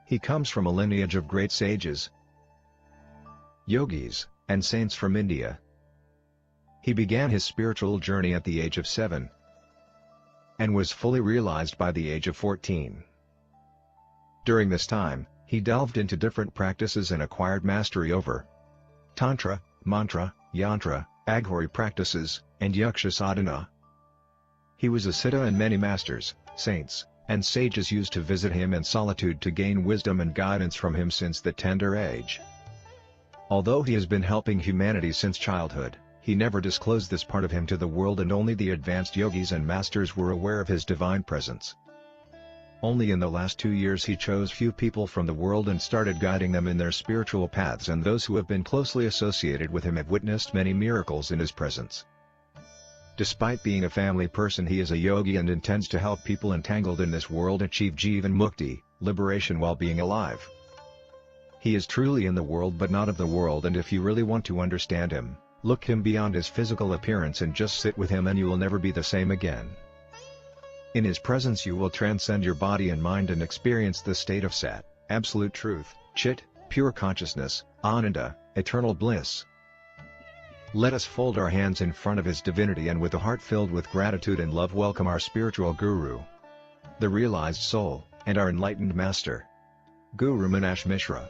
He comes from a lineage of great sages, yogis, and saints from India. He began his spiritual journey at the age of 7 and was fully realized by the age of 14. During this time, he delved into different practices and acquired mastery over Tantra, Mantra, Yantra, Aghori practices, and Yaksha sadhana. He was a siddha, and many masters, saints, and sages used to visit him in solitude to gain wisdom and guidance from him since the tender age. Although he has been helping humanity since childhood, he never disclosed this part of him to the world, and only the advanced yogis and masters were aware of his divine presence. Only in the last 2 years he chose few people from the world and started guiding them in their spiritual paths, and those who have been closely associated with him have witnessed many miracles in his presence. Despite being a family person, he is a yogi and intends to help people entangled in this world achieve Jivan Mukti, liberation, while being alive. He is truly in the world but not of the world, and if you really want to understand him, look him beyond his physical appearance and just sit with him, and you will never be the same again. In his presence you will transcend your body and mind and experience the state of Sat, absolute truth, Chit, pure consciousness, Ananda, eternal bliss. Let us fold our hands in front of his divinity and with a heart filled with gratitude and love welcome our spiritual guru, the realized soul, and our enlightened master, Guru Meenakshi Mishra.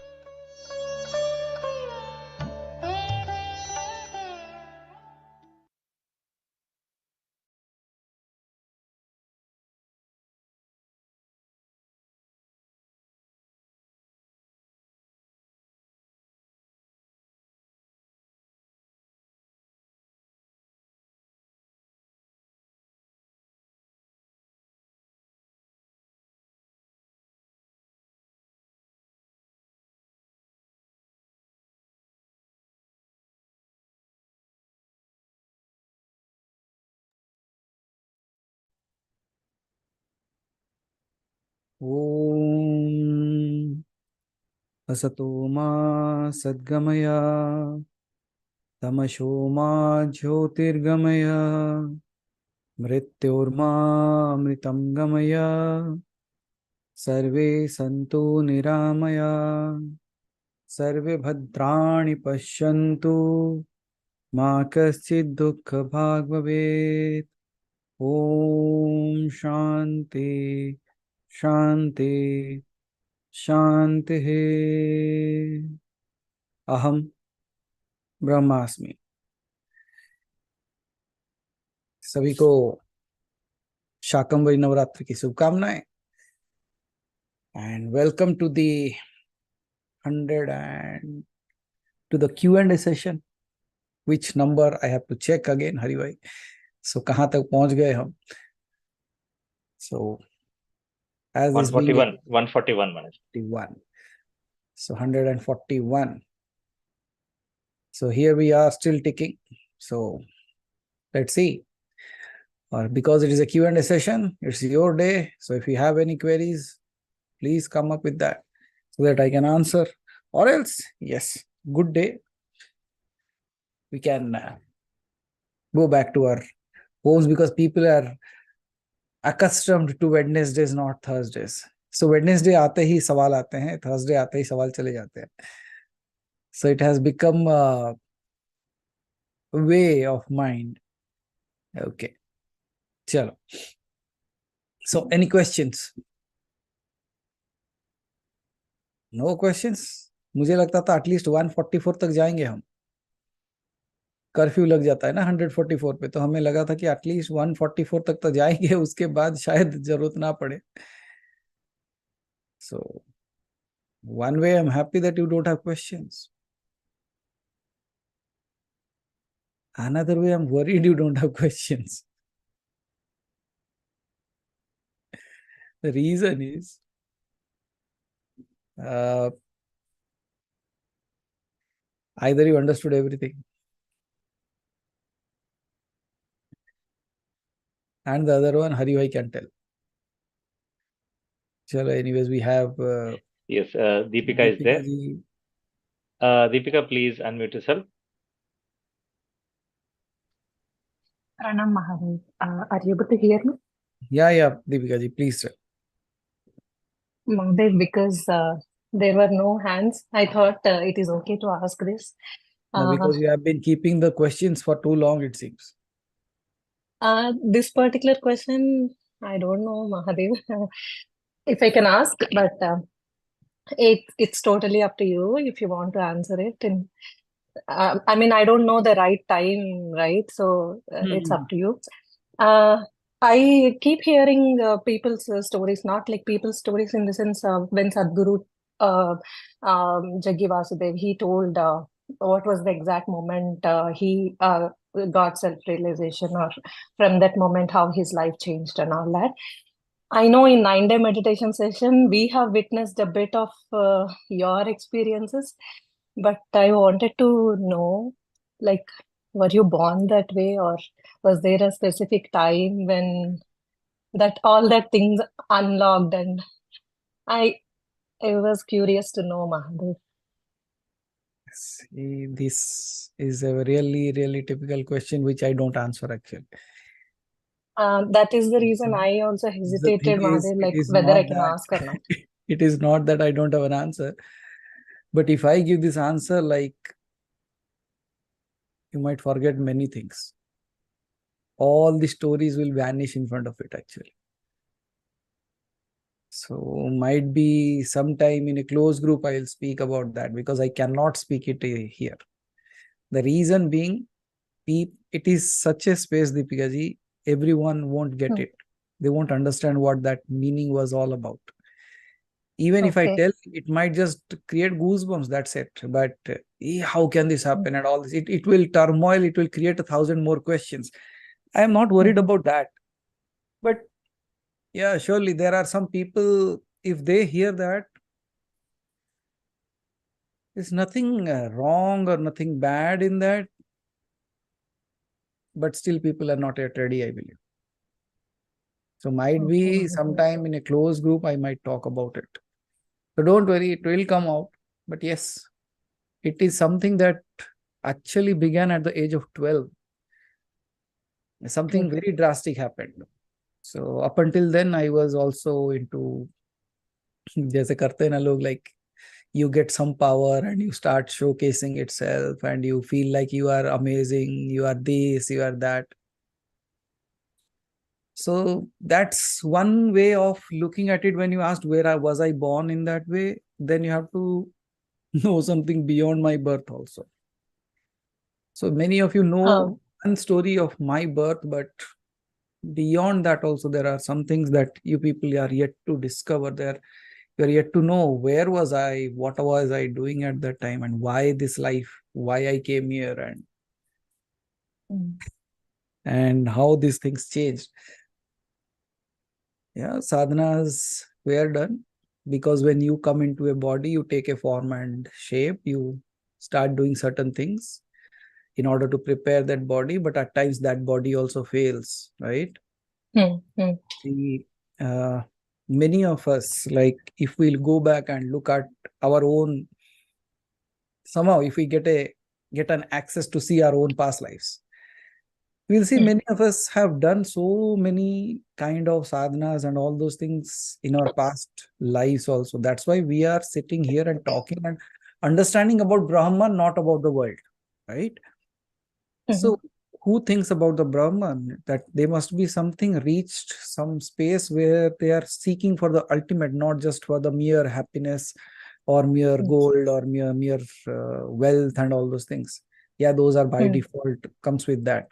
Om Asato Ma Sadgamaya Tamasho Ma Jyotirgamaya Mrityorma Amritam Gamaya Sarve Santu Niramaya Sarve Bhadrani Pashyantu Ma Kaschid Dukkha Bhag Bhavet. Om Shanti Shanti Shanti. Aham ब्रह्मास्मि. सभी को शाकंभरी नवरात्र की शुभकामनाएं and welcome to the 100 and to the Q&A session. Which number I have to check again, Hari bhai. So कहाँ तक पहुंच गए हम? So as 141 Manoj. 141. So 141. So here we are still ticking. So let's see. Or because it is a Q&A session, it's your day. So if you have any queries, please come up with that so that I can answer. Or else, yes, good day. We can go back to our homes because people are accustomed to Wednesdays, not Thursdays. So Wednesday आते ही सवाल आते हैं, Thursday आते ही सवाल चले जाते हैं. So it has become a way of mind. Okay. Chalo. So any questions? No questions? मुझे लगता था एटलीस्ट 144 तक जाएंगे हम. कर्फ्यू लग जाता है ना 144 पे, तो हमें लगा था कि एटलीस्ट 144 तक तो जाएंगे, उसके बाद शायद जरूरत ना पड़े. So one way I'm happy that you don't have questions. Another way I'm worried you don't have questions. The reason is either you understood everything and the other one Hari bhai can tell. Chalo, anyways, we have Yes, Deepika is there. ji. Deepika, please unmute yourself. Pranam Maharaj. Are you able to hear me? Yeah, Deepika ji, please tell. Mahadev, because there were no hands, I thought it is okay to ask this. No, Uh, because you have been keeping the questions for too long, it seems. this particular question, I don't know, Mahadev, if I can ask, but it's totally up to you if you want to answer it. And I mean, I don't know the right time, right? So it's up to you. I keep hearing people's stories, not like people's stories in the sense when Sadhguru Jaggi Vasudev, he told what was the exact moment he got self-realization, or from that moment how his life changed and all that. I know in 9-day meditation session, we have witnessed a bit of your experiences, but I wanted to know, like, were you born that way, or was there a specific time when that all that things unlocked? And I I was curious to know, Mahadev. See, this is a really, really typical question which I don't answer actually. That is the reason I also The hesitated, thing is, Mahadev, it like is whether I not can that ask or not. it is not that I don't have an answer. But if I give this answer, like, you might forget many things. All the stories will vanish in front of it, actually. So might be sometime in a close group I'll speak about that, because I cannot speak it here. The reason being, it is such a space, Deepika ji, everyone won't get it. They won't understand what that meaning was all about. Even if I Okay. tell, it might just create goosebumps, that's it. But how can this happen and all this? It will turmoil, it will create 1,000 more questions. I am not worried about that. But yeah, surely there are some people, if they hear that, there's nothing wrong or nothing bad in that. But still people are not yet ready, I believe. So might be sometime in a close group, I might talk about it. So don't worry, it will come out. But yes, it is something that actually began at the age of 12. Something very drastic happened. So up until then, I was also into, जैसे करते हैं ना लोग, like you get some power and you start showcasing itself and you feel like you are amazing, you are this, you are that. So that's one way of looking at it. When you asked was I born in that way, then you have to know something beyond my birth also. So many of you know one story of my birth, but beyond that also there are some things that you people are yet to discover. You're yet to know where was I, what was I doing at that time, and why this life, why I came here, and how these things changed. Yeah, sadhanas were done, because when you come into a body, you take a form and shape, you start doing certain things in order to prepare that body, but at times that body also fails, right? Many of us, like, if we'll go back and look at our own, somehow if we get an access to see our own past lives, we'll see many of us have done so many kind of sadhanas and all those things in our past lives also. That's why we are sitting here and talking and understanding about Brahman, not about the world, right? So who thinks about the Brahman, that they must be something reached, some space where they are seeking for the ultimate, not just for the mere happiness or mere gold or mere wealth and all those things. Yeah, those are by default, comes with that.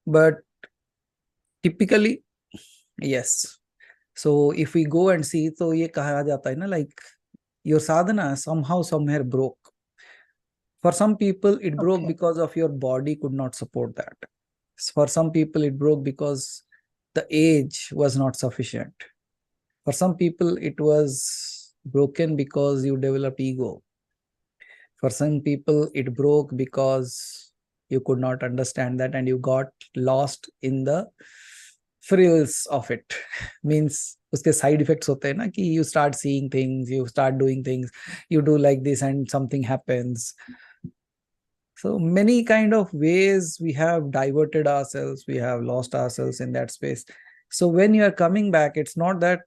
But typically, yes. So if we go and see, so ye kaha jata hai na, like, your sadhana somehow somewhere broke. For some people, it broke because of your body could not support that. For some people, it broke because the age was not sufficient. For some people, it was broken because you developed ego. For some people, it broke because you could not understand that and you got lost in the frills of it. Means uske side effects hote hain na, ki you start seeing things, you start doing things, you do like this and something happens. So many kind of ways we have diverted ourselves, we have lost ourselves in that space. So when you are coming back, it's not that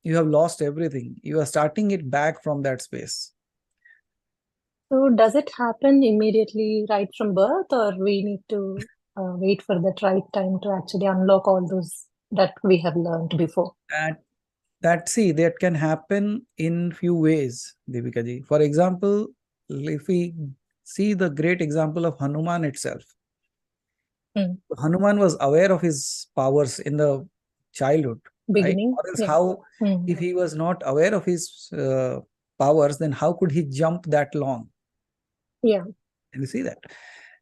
you have lost everything. You are starting it back from that space. So does it happen immediately right from birth, or we need to wait for that right time to actually unlock all those that we have learned before? That can happen in few ways, Deepika ji. For example, if we see the great example of Hanuman itself, Hanuman was aware of his powers in the childhood, right? Beginning, Or else yeah. how, if he was not aware of his powers, then how could he jump that long? Yeah. And you see that.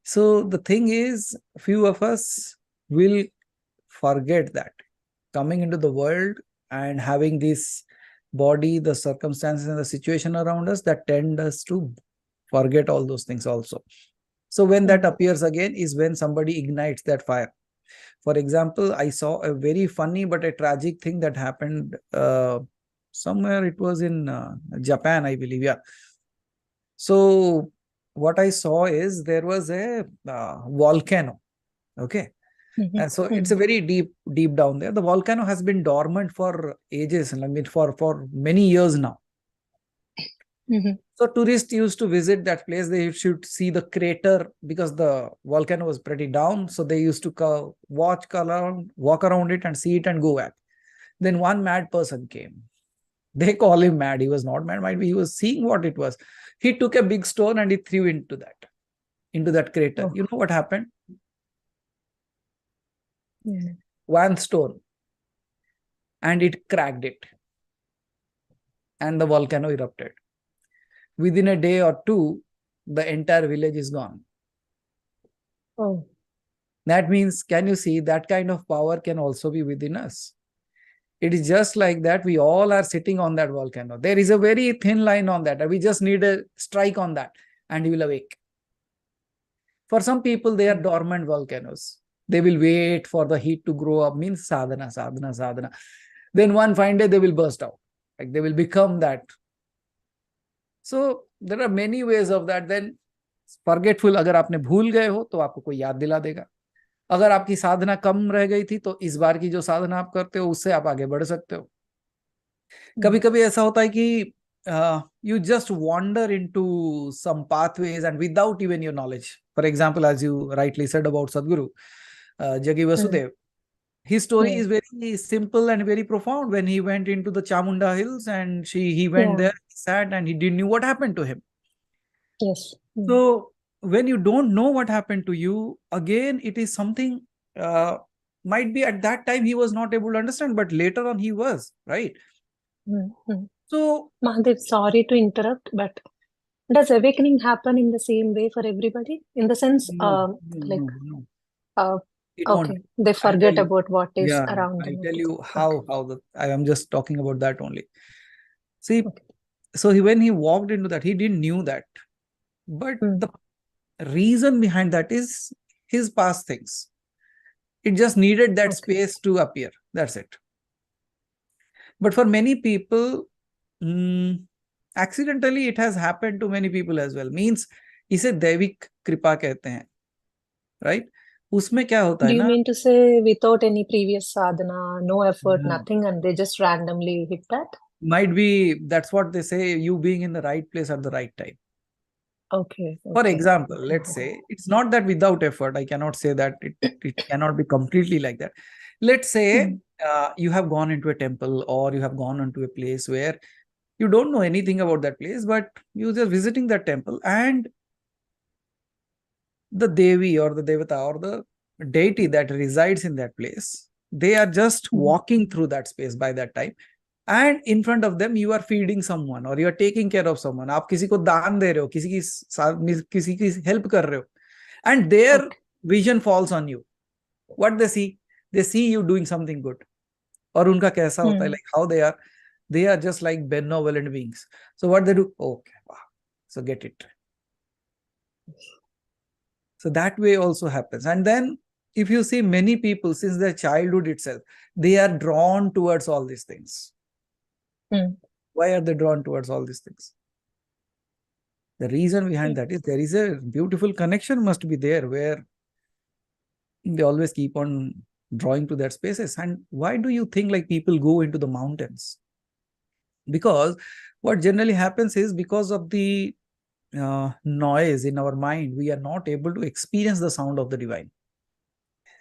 So the thing is, few of us will forget that coming into the world and having this body, the circumstances and the situation around us, that tend us to forget all those things also. So when that appears again is when somebody ignites that fire. For example, I saw a very funny but a tragic thing that happened somewhere. It was in Japan, I believe. Yeah. So what I saw is there was a volcano. Okay. And so it's a very deep down there. The volcano has been dormant for ages. I mean, for many years now. So tourists used to visit that place. They should see the crater because the volcano was pretty down. So they used to walk around it and see it and go back. Then one mad person came. They call him mad. He was not mad. Might be he was seeing what it was. He took a big stone and he threw into that crater. You know what happened? One stone. And it cracked it. And the volcano erupted. Within a day or two, the entire village is gone. Oh. That means, can you see, that kind of power can also be within us. It is just like that. We all are sitting on that volcano. There is a very thin line on that. We just need a strike on that and he will awake. For some people, they are dormant volcanoes. They will wait for the heat to grow up, means sadhana. Then one fine day, they will burst out. Like they will become that. So there are many ways of that. Then forgetful, अगर आपने भूल गए हो तो आपको कोई याद दिला देगा. अगर आपकी साधना कम रह गई थी तो इस बार की जो साधना आप करते हो उससे आप आगे बढ़ सकते हो. कभी-कभी ऐसा होता है कि you just wander into some pathways and without even your knowledge. For example, as you rightly said about Sadhguru, Jagi Vasudev, his story is very simple and very profound. When he went into the Chamunda Hills and he went there, he sat and he didn't know what happened to him. Yes. So when you don't know what happened to you, again, it is something, might be at that time he was not able to understand, but later on he was, right? So, Mahadev, sorry to interrupt, but does awakening happen in the same way for everybody? In the sense, no. Okay, they forget about what is around them. I'll tell you how I am just talking about that only. See, so when he walked into that, he didn't knew that. But the reason behind that is his past things. It just needed that space to appear. That's it. But for many people, accidentally it has happened to many people as well. Means, इसे दैविक कृपा कहते हैं, right? उसमें क्या होता है ना? Do you mean to say without any previous sadhana, no effort, nothing, and they just randomly hit that? Might be, that's what they say, you being in the right place at the right time. Okay. For example, let's say, it's not that without effort, I cannot say that it cannot be completely like that. Let's say you have gone into a temple or you have gone into a place where you don't know anything about that place, but you're just visiting that temple and the Devi or the Devata or the deity that resides in that place, they are just walking through that space by that time. And in front of them, you are feeding someone or you are taking care of someone. आप किसी को दान दे रहे हो, किसी की help कर रहे हो. And their vision falls on you. What they see? They see you doing something good. और उनका कैसा होता है, like how they are just like benevolent beings. So what they do? Okay, wow. So get it. So that way also happens. And then if you see many people since their childhood itself, they are drawn towards all these things. Why are they drawn towards all these things? The reason behind that is there is a beautiful connection must be there where they always keep on drawing to that spaces. And why do you think like people go into the mountains? Because what generally happens is, because of the noise in our mind, we are not able to experience the sound of the divine.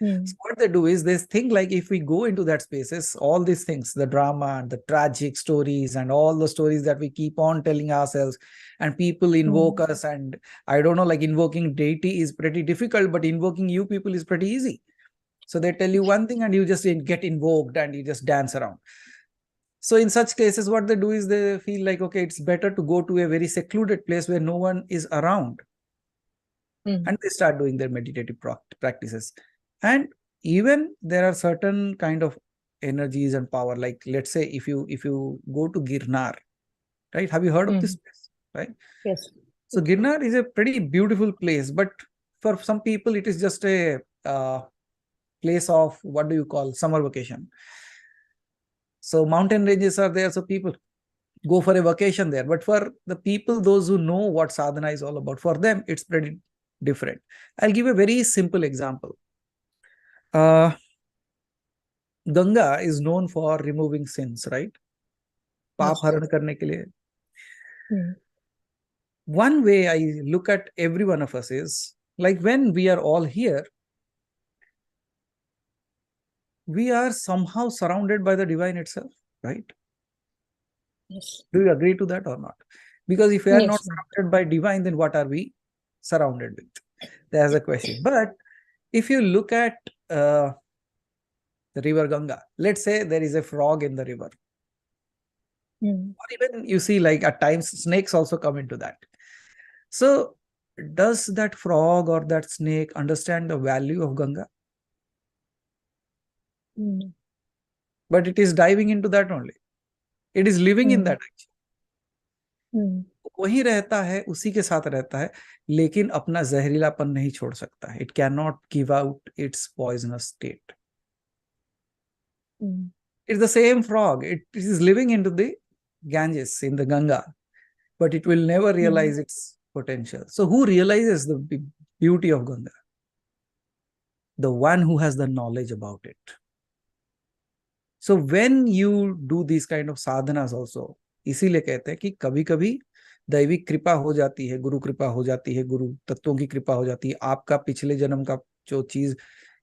So what they do is they think like, if we go into that spaces, all these things, the drama and the tragic stories and all the stories that we keep on telling ourselves, and people invoke us, and I don't know, like invoking deity is pretty difficult, but invoking you people is pretty easy. So they tell you one thing and you just get invoked and you just dance around. So in such cases, what they do is they feel like, okay, it's better to go to a very secluded place where no one is around. And they start doing their meditative practices. And even there are certain kind of energies and power, like let's say if you go to Girnar, right? Have you heard of this place, right? Yes. So Girnar is a pretty beautiful place, but for some people it is just a place of, what do you call, summer vacation. So mountain ranges are there, so people go for a vacation there. But for the people, those who know what sadhana is all about, for them it's pretty different. I'll give a very simple example. Ganga is known for removing sins, right? Paap haran karne ke liye. One way I look at every one of us is, like when we are all here, we are somehow surrounded by the divine itself, right? Yes. Do you agree to that or not? Because if we are Yes, not surrounded by divine, then what are we surrounded with? There's a question. But if you look at the river Ganga, let's say there is a frog in the river. Or even you see, like at times snakes also come into that. So does that frog or that snake understand the value of Ganga? But it is diving into that only. It is living in that actually. वही रहता है, उसी के साथ रहता है, लेकिन अपना जहरीलापन नहीं छोड़ सकता है. It cannot give out its poisonous state. It's the same frog. It is living into the Ganges, in the Ganga, but it will never realize its potential. So who realizes the beauty of Ganga? The one who has the knowledge about it. So when you do these kind of sadhanas also, इसीलिए कहते हैं कि कभी कभी दैविक कृपा हो जाती है, गुरु कृपा हो जाती है, गुरु तत्वों की कृपा हो जाती है, आपका पिछले जन्म का जो चीज,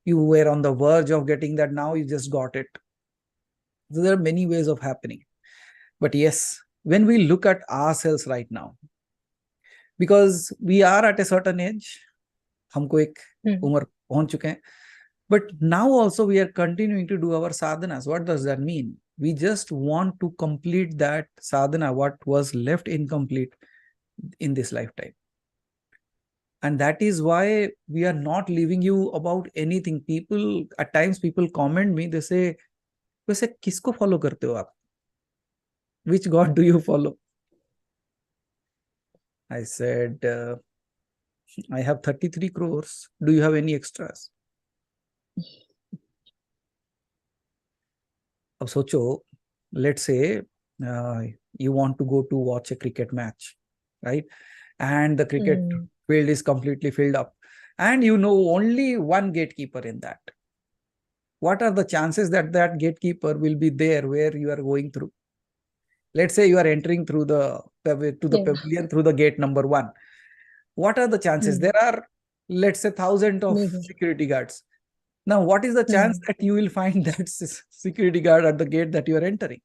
you were on the verge of getting that, now you just got it. So there are many ways of happening. But yes, when we look at ourselves right now, because we are at a certain age, हमको एक उम्र पहुंच चुके हैं, but now also we are continuing to do our sadhanas. What does that mean? We just want to complete that sadhana, what was left incomplete in this lifetime. And that is why we are not leaving you about anything. People, at times people comment me, they say, वैसे किसको follow करते हो आप? Which God do you follow? I said, I have 33 crores. Do you have any extras? अब सोचो, let's say you want to go to watch a cricket match, right? And the cricket field is completely filled up, and you know only one gatekeeper in that. What are the chances that that gatekeeper will be there where you are going through? Let's say you are entering through the pavilion through the gate number 1. What are the chances? There are, let's say, thousands of security guards. Now, what is the chance that you will find that security guard at the gate that you are entering?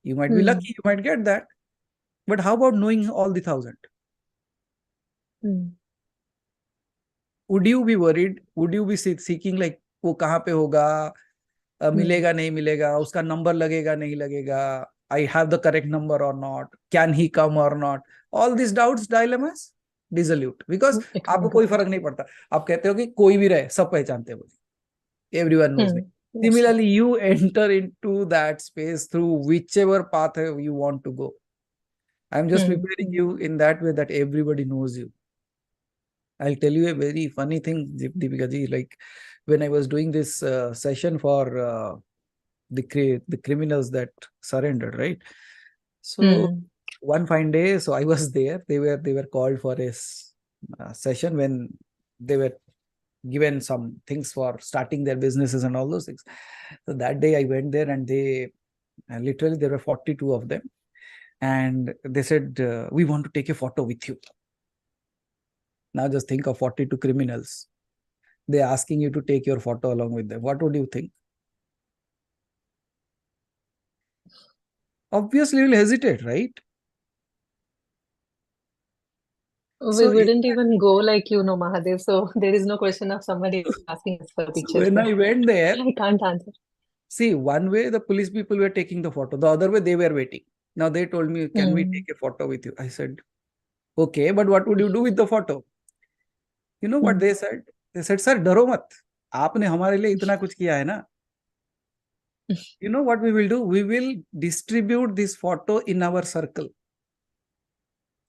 You might be lucky, you might get that. But how about knowing all the 1,000? Would you be worried? Would you be seeking like, वो कहाँ पे होगा, मिलेगा नहीं मिलेगा, उसका number लगेगा नहीं लगेगा, I have the correct number or not, can he come or not? All these doubts, dilemmas, dissolute. Because आपको कोई फर्क नहीं पड़ता. आप कहते हो कि कोई भी रहे, सब पहचानते हो. Everyone knows me. Similarly, you enter into that space through whichever path you want to go. I'm just preparing you in that way that everybody knows you. I'll tell you a very funny thing, Deepika ji. Like when I was doing this session for the criminals that surrendered, right? So one fine day, so I was there. They were called for a session when they were given some things for starting their businesses and all those things. So that day I went there and they And literally there were 42 of them. And they said, we want to take a photo with you. Now just think of 42 criminals. They're asking you to take your photo along with them. What would you think? Obviously, you will hesitate, right? We So, wouldn't even go like Mahadev. So there is no question of somebody asking us for so pictures. when So I went there, I can't answer. see, one way the police people were taking the photo, the other way they were waiting. Now they told me, can we take a photo with you? I said, okay, but what would you do with the photo? You know what they said? They said, sir, डरो मत. आपने हमारे लिए इतना कुछ किया है ना. You know what we will do? We will distribute this photo in our circle.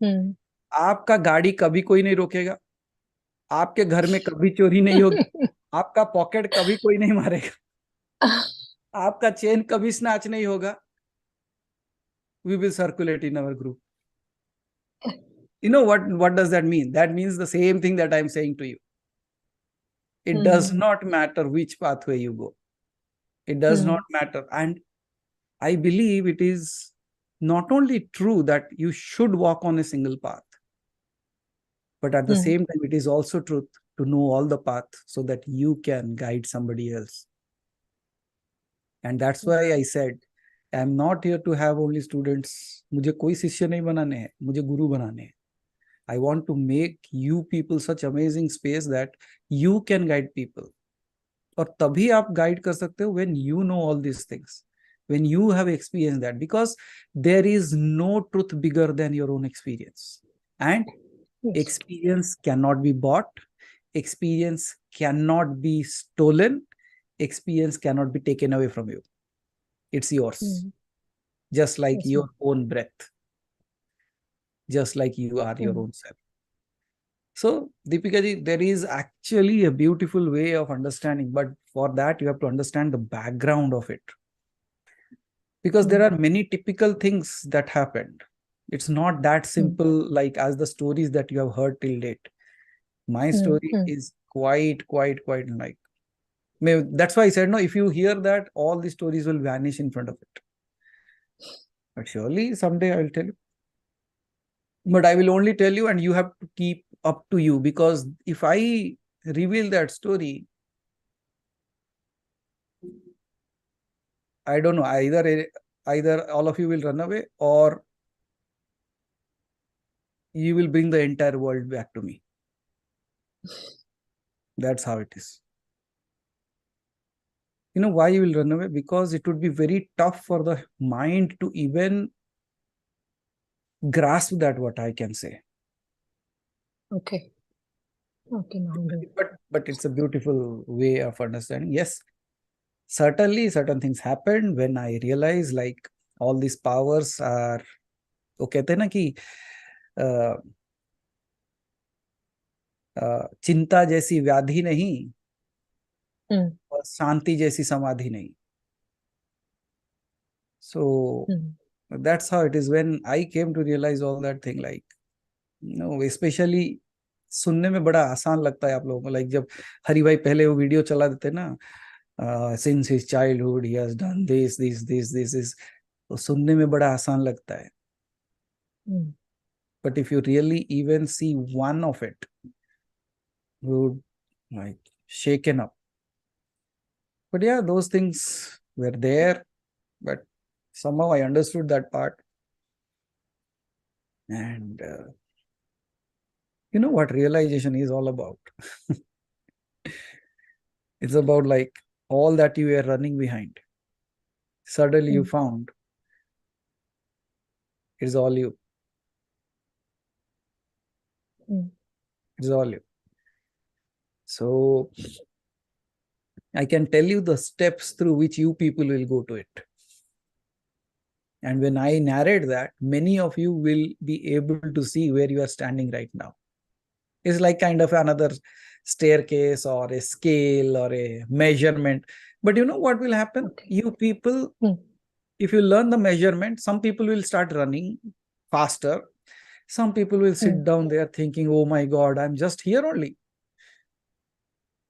आपका गाड़ी कभी कोई नहीं रोकेगा. आपके घर में कभी चोरी नहीं होगी. आपका पॉकेट कभी कोई नहीं मारेगा. आपका चेन कभी स्नैच नहीं होगा. We will circulate in our group. You know what does that mean? That means the same thing that I'm saying to you. It does not matter which pathway you go. It does not matter. And I believe it is not only true that you should walk on a single path, but at the same time, it is also truth to know all the paths so that you can guide somebody else. And that's why I said, I'm not here to have only students. मुझे कोई शिष्य नहीं बनाने हैं, मुझे गुरु बनाने हैं. I want to make you people such amazing space that you can guide people. और तभी आप guide कर सकते हो when you know all these things, when you have experienced that, because there is no truth bigger than your own experience. And experience cannot be bought, experience cannot be stolen, experience cannot be taken away from you. It's yours. Just like your own breath. Just like you are your own self. So, Deepika ji, there is actually a beautiful way of understanding, but for that you have to understand the background of it. Because there are many typical things that happened. It's not that simple like as the stories that you have heard till date. My story is quite like, that's why I said, no, if you hear that, all the stories will vanish in front of it. But surely someday I will tell you. But I will only tell you and you have to keep up to you, because if I reveal that story, I don't know, either all of you will run away or you will bring the entire world back to me. That's how it is. You know why you will run away? Because it would be very tough for the mind to even grasp that, what I can say. Okay. Mahadev. But it's a beautiful way of understanding. Yes, certainly certain things happened when I realized like all these powers are, वो कहते हैं ना कि चिंता जैसी व्याधि नहीं और शांति जैसी समाधि नहीं. So that's how it is. When I came to realize all that thing, like, especially सुनने में बड़ा आसान लगता है आप लोगों को. लाइक जब हरि भाई पहले वो वीडियो चला देते ना, since his childhood he has done this, तो सुनने में बड़ा आसान लगता है. But if you really even see one of it, you would like shaken up. But yeah, those things were there, but somehow I understood that part. And you know what realization is all about? It's about like all that you were running behind. Suddenly you found it's all you. It's all you. So I can tell you the steps through which you people will go to it. And when I narrate that, many of you will be able to see where you are standing right now. It's like kind of another staircase or a scale or a measurement. But you know what will happen? Okay. You people, if you learn the measurement, some people will start running faster. Some people will sit down there thinking, oh my God, I'm just here only.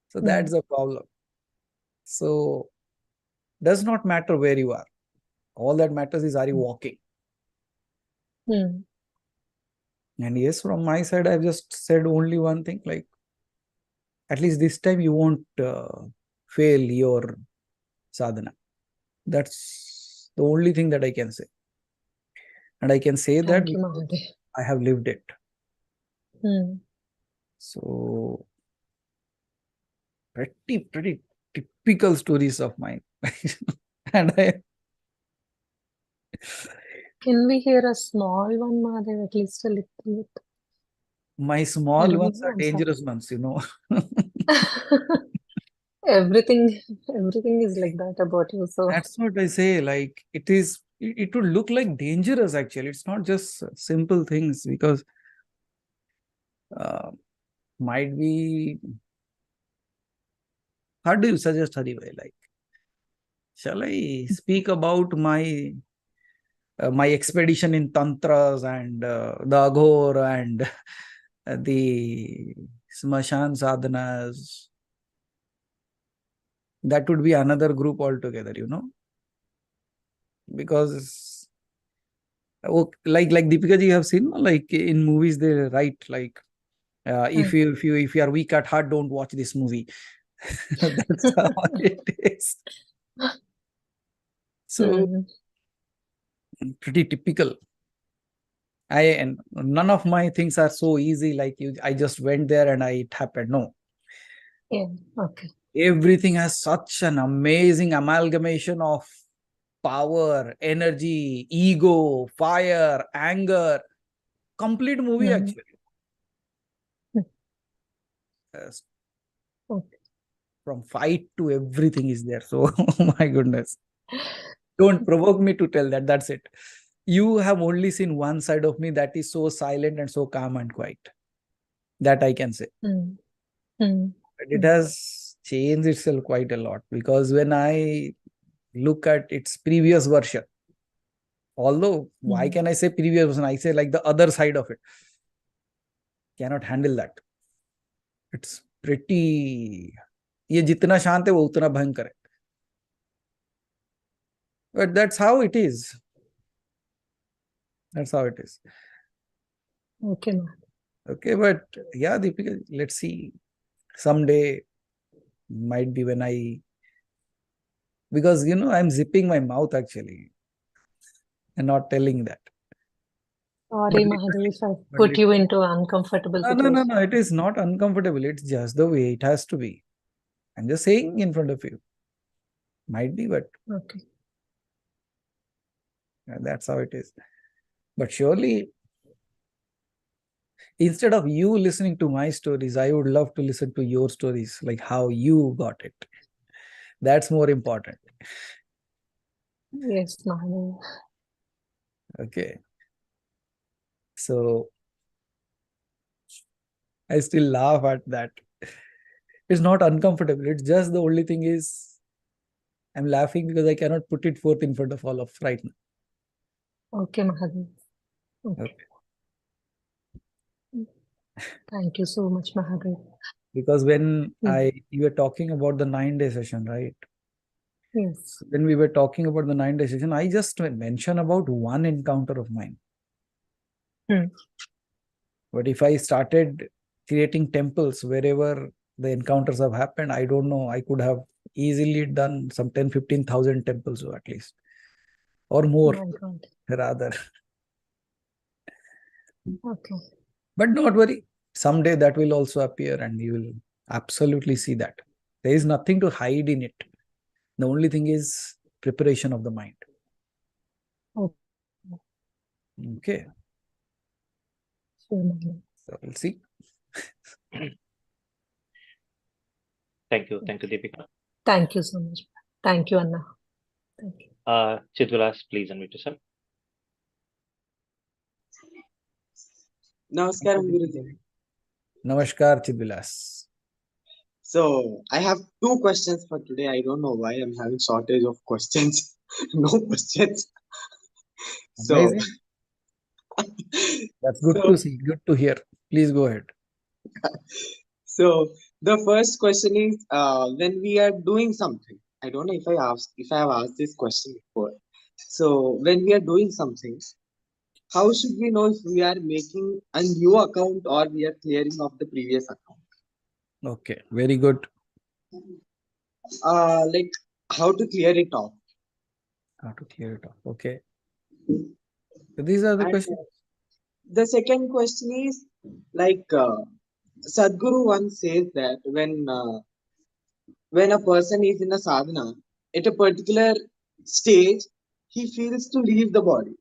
So that's the problem. So does not matter where you are. All that matters is, are you walking? Hmm. And yes, from my side, I've just said only one thing, like, at least this time you won't fail your sadhana. That's the only thing that I can say. And I can say that Thank you, because Mahadev. I have lived it. Hmm. So, pretty typical stories of mine. And Can we hear a small one, Mahadev? At least a little bit. my I small don't ones know. are I'm sorry. dangerous ones, you know. Everything is like that about you. So That's what I say. Like, it would look like dangerous actually. It's not just simple things, because might be. How do you suggest, Haribhai? Like, shall I speak about my expedition in tantras and the aghor and the smashan sadhanas? That would be another group altogether, you know, because like Deepika ji, you have seen, like in movies they write like, if you are weak at heart, don't watch this movie. That's how it is. So pretty typical. And none of my things are so easy like you. I just went there and it happened. No, yeah, okay. everything has such an amazing amalgamation of power, energy, ego, fire, anger. Complete movie actually. Yes. Okay. From fight to everything is there. So, my goodness. Don't provoke me to tell that. That's it. You have only seen one side of me that is so silent and so calm and quiet. That I can say. But it has changed itself quite a lot, because when I look at its previous version, although why can I say previous version? I say like the other side of it. Cannot handle that. It's pretty. ये जितना शांत है वो उतना भयंकर है. But that's how it is. That's how it is. Okay, ma'am. Okay, but yeah, Deepika, let's see. Someday might be when because I'm zipping my mouth actually and not telling that. Sorry, But Mahadev, if I but put you into an uncomfortable no, situation. it is not uncomfortable. It's just the way it has to be. I'm just saying in front of you. Might be, but Okay. that's how it is. But surely, instead of you listening to my stories, I would love to listen to your stories, like how you got it. That's more important. Yes, Mahadev. Okay. So, I still laugh at that. It's not uncomfortable. It's just the only thing is, I'm laughing because I cannot put it forth in front of all of right now. Okay, Mahadev. Okay. Thank you so much, Mahadev. Because when you were talking about the 9-day session, right? Yes. When we were talking about the 9-day session, I just mentioned about one encounter of mine. But if I started creating temples wherever the encounters have happened, I don't know, I could have easily done some 10,000-15,000 temples at least, or more, rather. Okay. But don't worry, someday that will also appear and you will absolutely see that. There is nothing to hide in it. The only thing is preparation of the mind. Okay. So we'll see. Thank you, Deepika. Thank you so much. Thank you, Anna. Thank you. Chidvilas, please unmute yourself. Namaskaram, Guruji. Namaskar, Chidvilas. So, I have 2 questions for today. I don't know why I'm having shortage of questions. No questions. So, that's good to see, good to hear. Please go ahead. So, the first question is, when we are doing something, I don't know if I have asked this question before. So when we are doing something, how should we know if we are making a new account or we are clearing off the previous account? Okay, very good. Like how to clear it off. How to clear it off. Okay. So these are the And questions. the second question is like Sadhguru once says that when a person is in a sadhana at a particular stage, he feels to leave the body.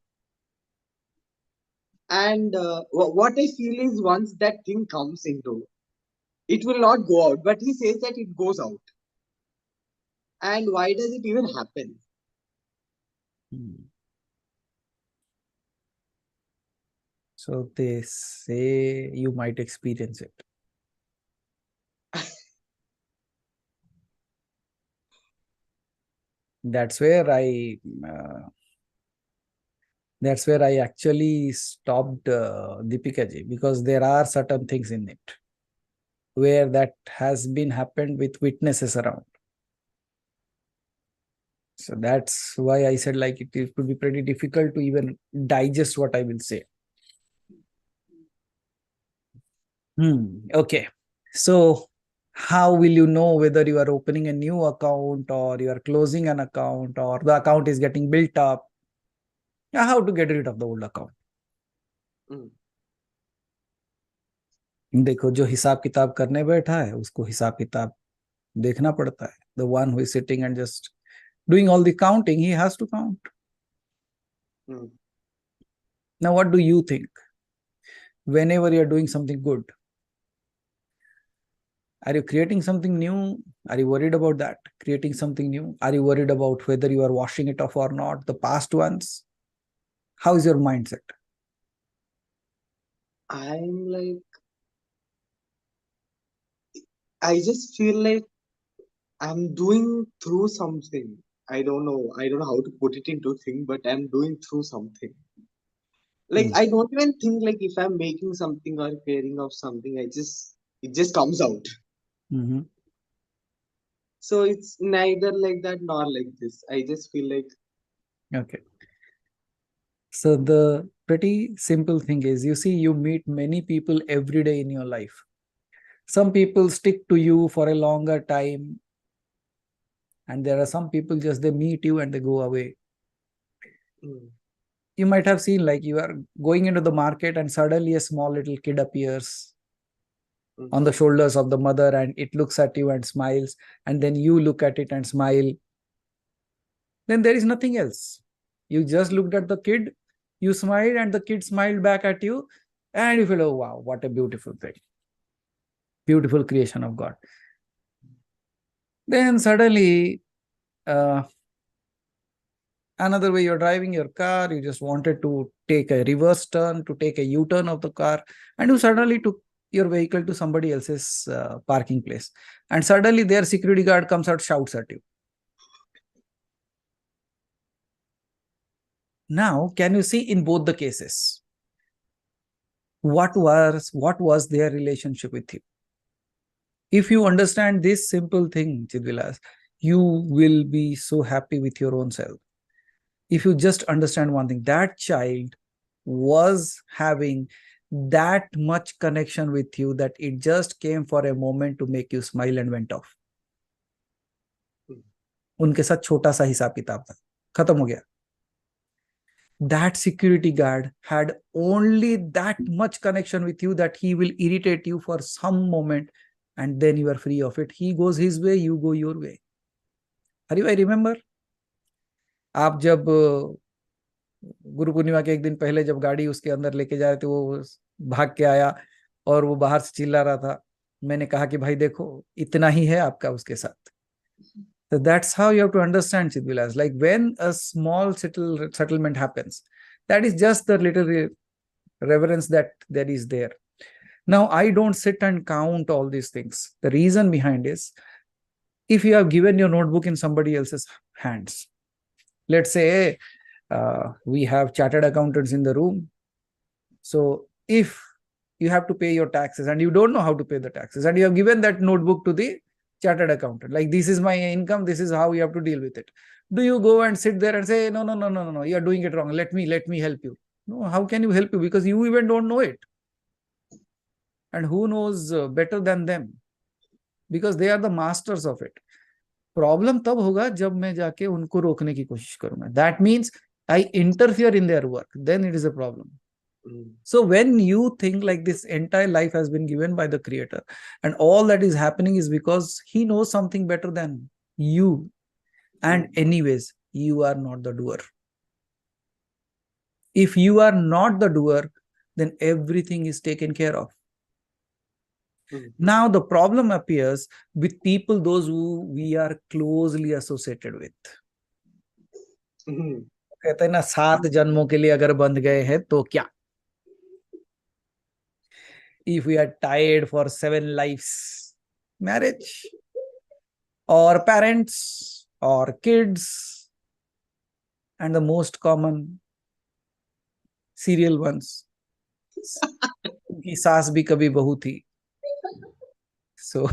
And what I feel is once that thing comes into, it will not go out. But he says that it goes out. And why does it even happen? Hmm. So they say you might experience it. That's where I actually stopped Deepika ji, because there are certain things in it where that has been happened with witnesses around. So that's why I said like it could be pretty difficult to even digest what I will say. Okay. So how will you know whether you are opening a new account or you are closing an account or the account is getting built up? How to get rid of the old account? Mm. देखो, जो हिसाब किताब करने बैठा है उसको हिसाब किताब देखना पड़ता है. The one who is sitting and just doing all the counting, he has to count. Mm. Now, what do you think? Whenever you are doing something good, are you creating something new? Are you worried about that? Creating something new? Are you worried about whether you are washing it off or not, the past ones? How is your mindset? I'm like, I just feel like I'm doing through something. I don't know. I don't know how to put it into thing, but I'm doing through something. Like Hmm. I don't even think like if I'm making something or pairing of something, it just comes out. Mhm. So it's neither like that nor like this. I just feel like Okay. So the pretty simple thing is, you see, you meet many people every day in your life. Some people stick to you for a longer time, and there are some people just they meet you and they go away. mm, You might have seen like you are going into the market and suddenly a small little kid appears on the shoulders of the mother and it looks at you and smiles, and then you look at it and smile. Then there is nothing else. You just looked at the kid, you smiled, and the kid smiled back at you, and you feel, oh wow, what a beautiful thing. Beautiful creation of God. Then suddenly, another way, you're driving your car, you just wanted to take a reverse turn, to take a U-turn of the car, and you suddenly took your vehicle to somebody else's parking place. And suddenly their security guard comes out, shouts at you. Now, can you see in both the cases, what was their relationship with you? If you understand this simple thing, Chidvilas, you will be so happy with your own self. If you just understand one thing, that child was having that much connection with you that it just came for a moment to make you smile and went off. उनके साथ छोटा सा हिसाब किताब था, खत्म हो गया. That security guard had only that much connection with you that he will irritate you for some moment and then you are free of it. He goes his way, you go your way. I remember, आप जब गुरु पूर्णिमा के एक दिन पहले जब गाड़ी उसके अंदर लेके जा रहे थे, वो भाग के आया और वो बाहर से चिल्ला रहा था. मैंने कहा कि भाई देखो, इतना ही है आपका उसके साथ. So that's how you have to understand, Chidvilas. Like when a small settlement happens, that is just the little reverence that there is there. Now, I don't sit and count all these things. The reason behind is, if you have given your notebook in somebody else's hands, let's say we have chartered accountants in the room. So if you have to pay your taxes and you don't know how to pay the taxes, and you have given that notebook to the chartered accountant, like this is my income, this is how you have to deal with it. Do you go and sit there and say, no, no, no, no, no, no, you are doing it wrong. Let me help you. No, how can you help you? Because you even don't know it. And who knows better than them? Because they are the masters of it. Problem तब होगा जब मैं जाके उनको रोकने की कोशिश करूंगा. That means I interfere in their work, then it is a problem. So when you think like this entire life has been given by the creator and all that is happening is because he knows something better than you, and anyways you are not the doer. If you are not the doer, then everything is taken care of. Now the problem appears with people those who we are closely associated with. कहते हैं ना 7 जन्मों के लिए अगर बंध गए हैं तो क्या? If we are tied for 7 lives, marriage or parents or kids, and the most common serial ones, उनकी सास भी कभी बहू थी. So,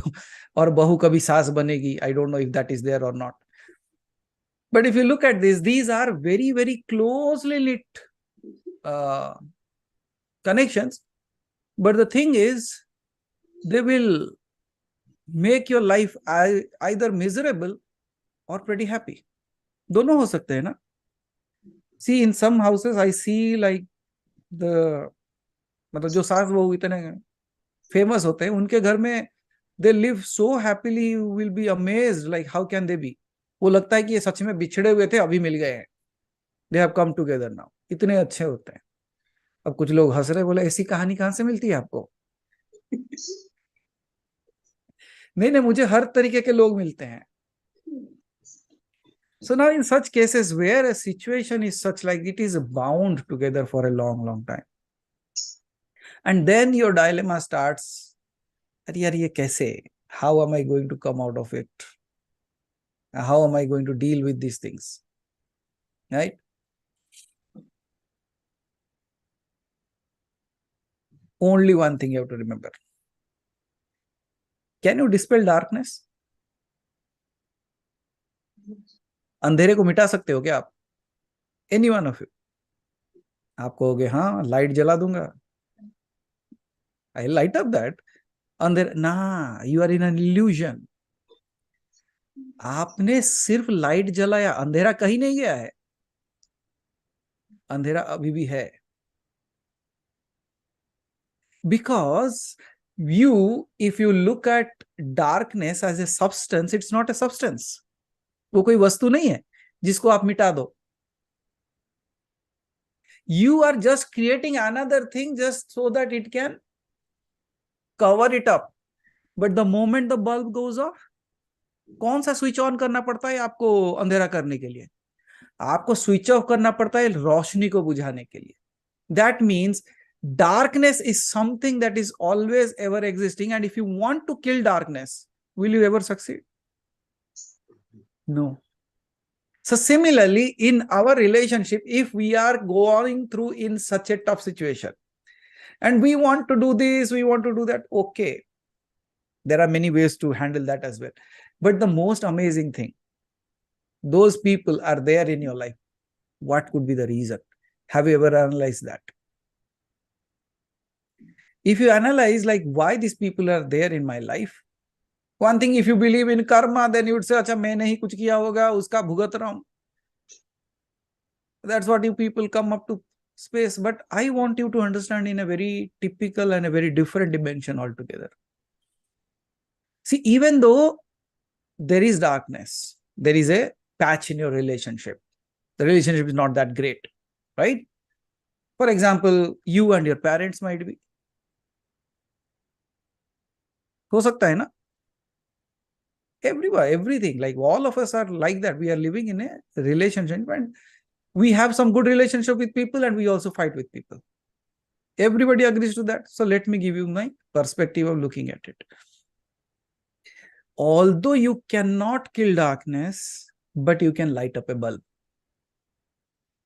और बहू कभी सास बनेगी. I don't know if that is there or not. But if you look at this, these are very, very closely lit connections. But the thing is, they will make your life either miserable or pretty happy. दोनों हो सकते हैं ना. See, in some houses, I see like मतलब जो सास बहू इतने फेमस होते हैं, उनके घर में they live so happily, you will be amazed like how can they be. वो लगता है कि ये सच में बिछड़े हुए थे, अभी मिल गए हैं. They have come together now. इतने अच्छे होते हैं. अब कुछ लोग हंस रहे, बोले ऐसी कहानी कहां से मिलती है आपको? नहीं, मुझे हर तरीके के लोग मिलते हैं. So now in such cases where a situation is such like it is bound together for a long, long time, and then your dilemma starts, अरे यार ये कैसे? How am I going to come out of it? How am I going to deal with these things? Right? Only one thing you have to remember. Can you dispel darkness? अंधेरे को मिटा सकते हो क्या आप? Any one of you? आप कहोगे हाँ लाइट जला दूंगा. I light up that. अंधेरा ना, you are in an illusion. आपने सिर्फ लाइट जलाया, अंधेरा कहीं नहीं गया है. अंधेरा अभी भी है. Because if you look at darkness as a substance, it's not a substance. वो कोई वस्तु नहीं है जिसको आप मिटा दो. You are just creating another thing just so that it can cover it up. But the moment the bulb goes off, कौन सा स्विच ऑन करना पड़ता है आपको अंधेरा करने के लिए? आपको स्विच ऑफ करना पड़ता है रोशनी को बुझाने के लिए. That means darkness is something that is always ever existing, and if you want to kill darkness, will you ever succeed? No. So similarly, in our relationship, if we are going through in such a tough situation, and we want to do this, we want to do that, okay, there are many ways to handle that as well. But the most amazing thing, those people are there in your life. What could be the reason? Have you ever analyzed that? If you analyze like why these people are there in my life, one thing, if you believe in karma, then you would say, अच्छा मैंने ही कुछ किया होगा, उसका भुगत रहा हूं. That's what you people come up to space. But I want you to understand in a very typical and a very different dimension altogether. See, even though there is darkness, there is a patch in your relationship. The relationship is not that great, right? For example, you and your parents might be. हो सकता है ना? Everything, like all of us are like that. We are living in a relationship and we have some good relationship with people and we also fight with people. Everybody agrees to that. So let me give you my perspective of looking at it. Although you cannot kill darkness, but you can light up a bulb.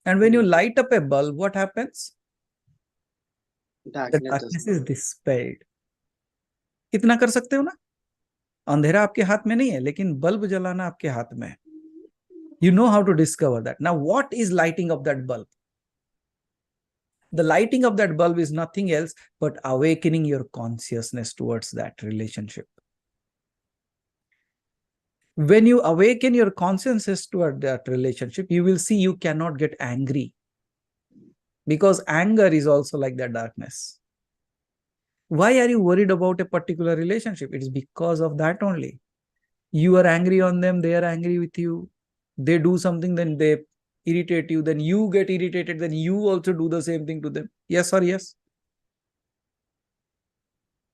And when you light up a bulb, what happens? The darkness is dispelled. इतना कर सकते हो ना? अंधेरा आपके हाथ में नहीं है, लेकिन बल्ब जलाना आपके हाथ में है. You know how to discover that. Now, what is lighting up that bulb? The lighting of that bulb is nothing else but awakening your consciousness towards that relationship. When you awaken your consciousness toward that relationship, you will see you cannot get angry, because anger is also like that darkness. Why are you worried about a particular relationship? It is because of that only. You are angry on them, they are angry with you. They do something, then they irritate you, then you get irritated, then you also do the same thing to them. Yes or yes?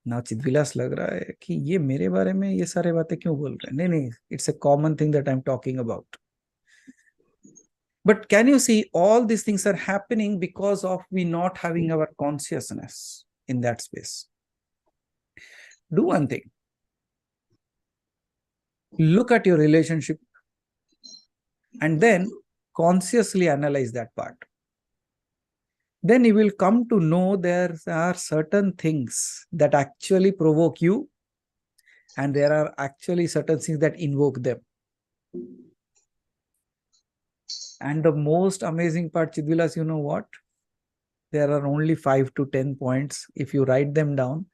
ना चिदविलास लग रहा है कि ये मेरे बारे में ये सारे बातें क्यों बोल रहे हैं. नहीं नहीं, it's a common thing that I'm talking about. But can you see, all these things are happening because of we not having our consciousness in that space. Do one thing. Look at your relationship and then consciously analyze that part. Then you will come to know there are certain things that actually provoke you, and there are actually certain things that invoke them. And the most amazing part, Chidvilas, you know what? There are only 5 to 10 points. If you write them down,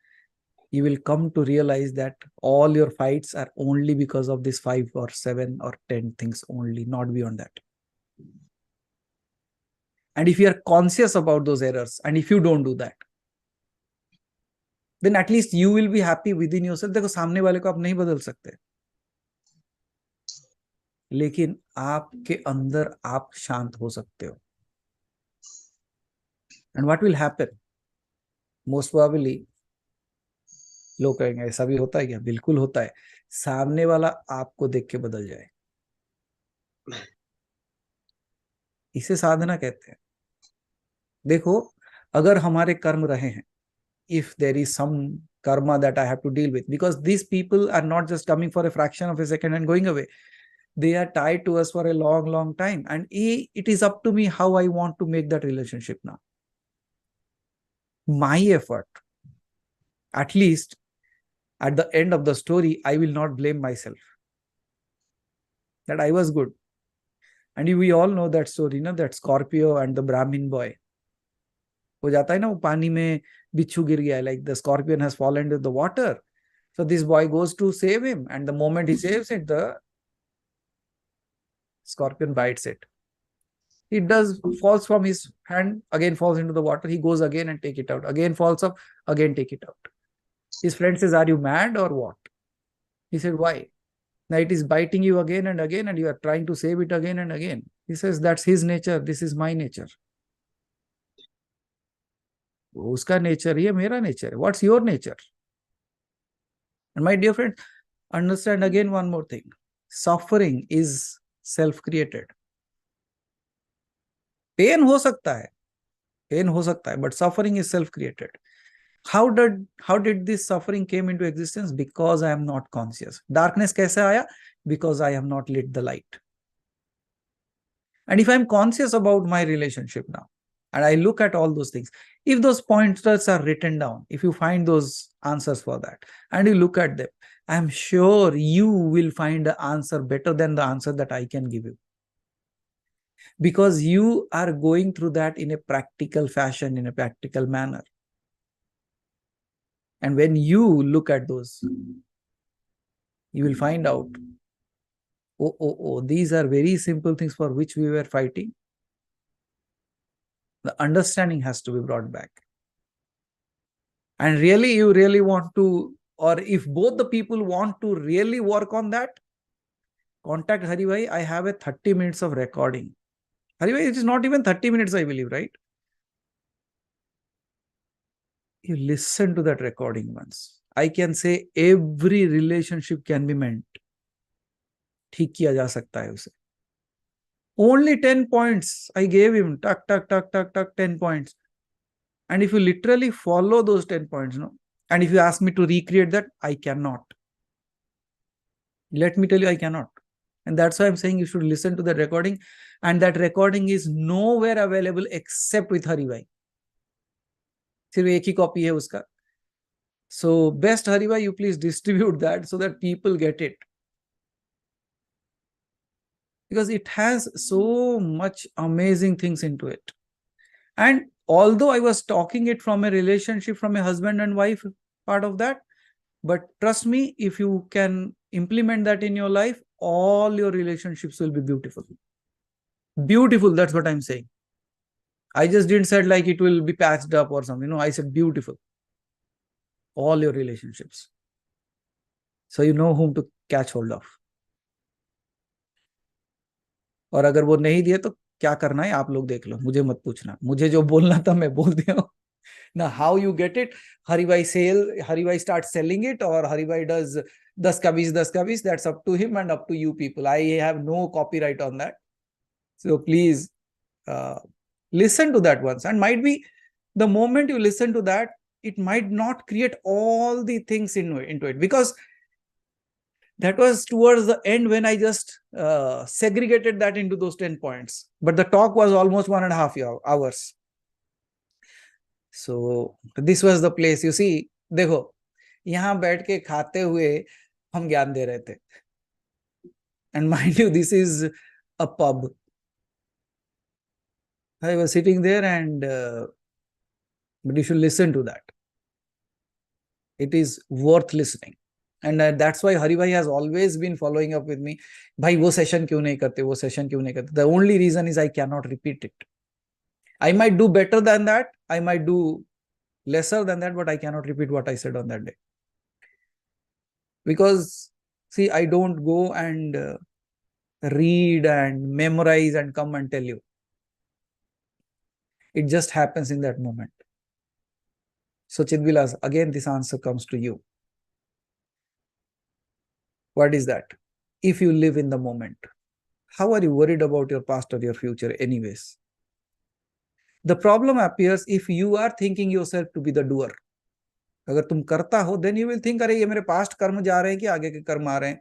you will come to realize that all your fights are only because of these 5 or 7 or 10 things only, not beyond that. And if you are conscious about those errors, and if you don't do that, then at least you will be happy within yourself. देखो, सामने वाले को आप नहीं बदल सकते, लेकिन आपके अंदर आप शांत हो सकते हो. And what will happen? Most probably, लोग कहेंगे ऐसा भी होता है क्या? बिल्कुल होता है. सामने वाला आपको देख के बदल जाए. इसे साधना कहते हैं. देखो, अगर हमारे कर्म रहे हैं, if there is some karma that I have to deal with, because these people are not just coming for a fraction of a second and going away. They are tied to us for a long, long time. And it is up to me how I want to make that relationship now. My effort, at least at the end of the story, I will not blame myself that I was good. And we all know that story, na, that Scorpio and the Brahmin boy. हो जाता है ना, वो पानी में बिच्छू गिर गया, like the scorpion has fallen into the water. So this boy goes to save him, and the moment he saves it, the scorpion bites it. It falls from his hand, again falls into the water. He goes again and take it out. Again falls off, again take it out. His friend says, are you mad or what? He said, why? Now it is biting you again and again, and you are trying to save it again and again. He says, that's his nature. This is my nature. Uska nature, ye mera nature. What's your nature? And my dear friend, understand again one more thing. Suffering is self-created. Pain ho sakta hai, but suffering is self-created. How did this suffering came into existence? Because I am not conscious. Darkness kaise aaya? Because I have not lit the light. And if I'm conscious about my relationship now, and I look at all those things, if those pointers are written down, if you find those answers for that, and you look at them, I'm sure you will find the answer better than the answer that I can give you. Because you are going through that in a practical fashion, in a practical manner. And when you look at those, you will find out, these are very simple things for which we were fighting. The understanding has to be brought back. And really, you really want to, or if both the people want to really work on that, contact Hari Bhai. I have a 30 minutes of recording. Hari Bhai, it is not even 30 minutes, I believe, right? You listen to that recording once. I can say every relationship can be mended. ठीक किया जा सकता है उसे. Only 10 points I gave him. Tuck, 10 points. And if you literally follow those 10 points, no, and if you ask me to recreate that, I cannot. Let me tell you, I cannot. And that's why I'm saying you should listen to the recording. And that recording is nowhere available except with Hari Bhai. सिर्फ एक ही copy है उसका. So best Hari Bhai, you please distribute that so that people get it. because it has so much amazing things into it. And although I was talking it from a relationship, from a husband and wife part of that, but trust me, if you can implement that in your life, all your relationships will be beautiful. Beautiful, that's what I'm saying. I just didn't say like it will be patched up or something. No, I said beautiful. All your relationships. So you know whom to catch hold of. और अगर वो नहीं दिए तो क्या करना है आप लोग देख लो, मुझे मत पूछना, मुझे जो बोलना था मैं बोल दिया हूँ. Now how you get it, Haribhai starts selling it, or Haribhai does 10 ka 20, that's up to him and up to you people. I have no copyright on that. So please listen to that once, and might be the moment you listen to that, it might not create all the things into it, because that was towards the end when I just segregated that into those 10 points. But the talk was almost 1.5 hours. So this was the place. You see, देखो, यहाँ बैठ के खाते हुए हम ज्ञान दे रहे थे. And mind you, this is a pub. I was sitting there, and but you should listen to that. It is worth listening. And that's why Haribhai has always been following up with me. Bhai, wo session kyun nahi karte? Wo session kyun nahi karte? The only reason is I cannot repeat it. I might do better than that. I might do lesser than that, but I cannot repeat what I said on that day. Because, see, I don't go and read and memorize and come and tell you. It just happens in that moment. So Chidvilas, again, this answer comes to you. What is that? If you live in the moment, how are you worried about your past or your future anyways? The problem appears if you are thinking yourself to be the doer. अगर तुम करता हो, then you will think, अरे ये मेरे past कर्म जा रहे हैं कि आगे के कर्म आ रहे हैं.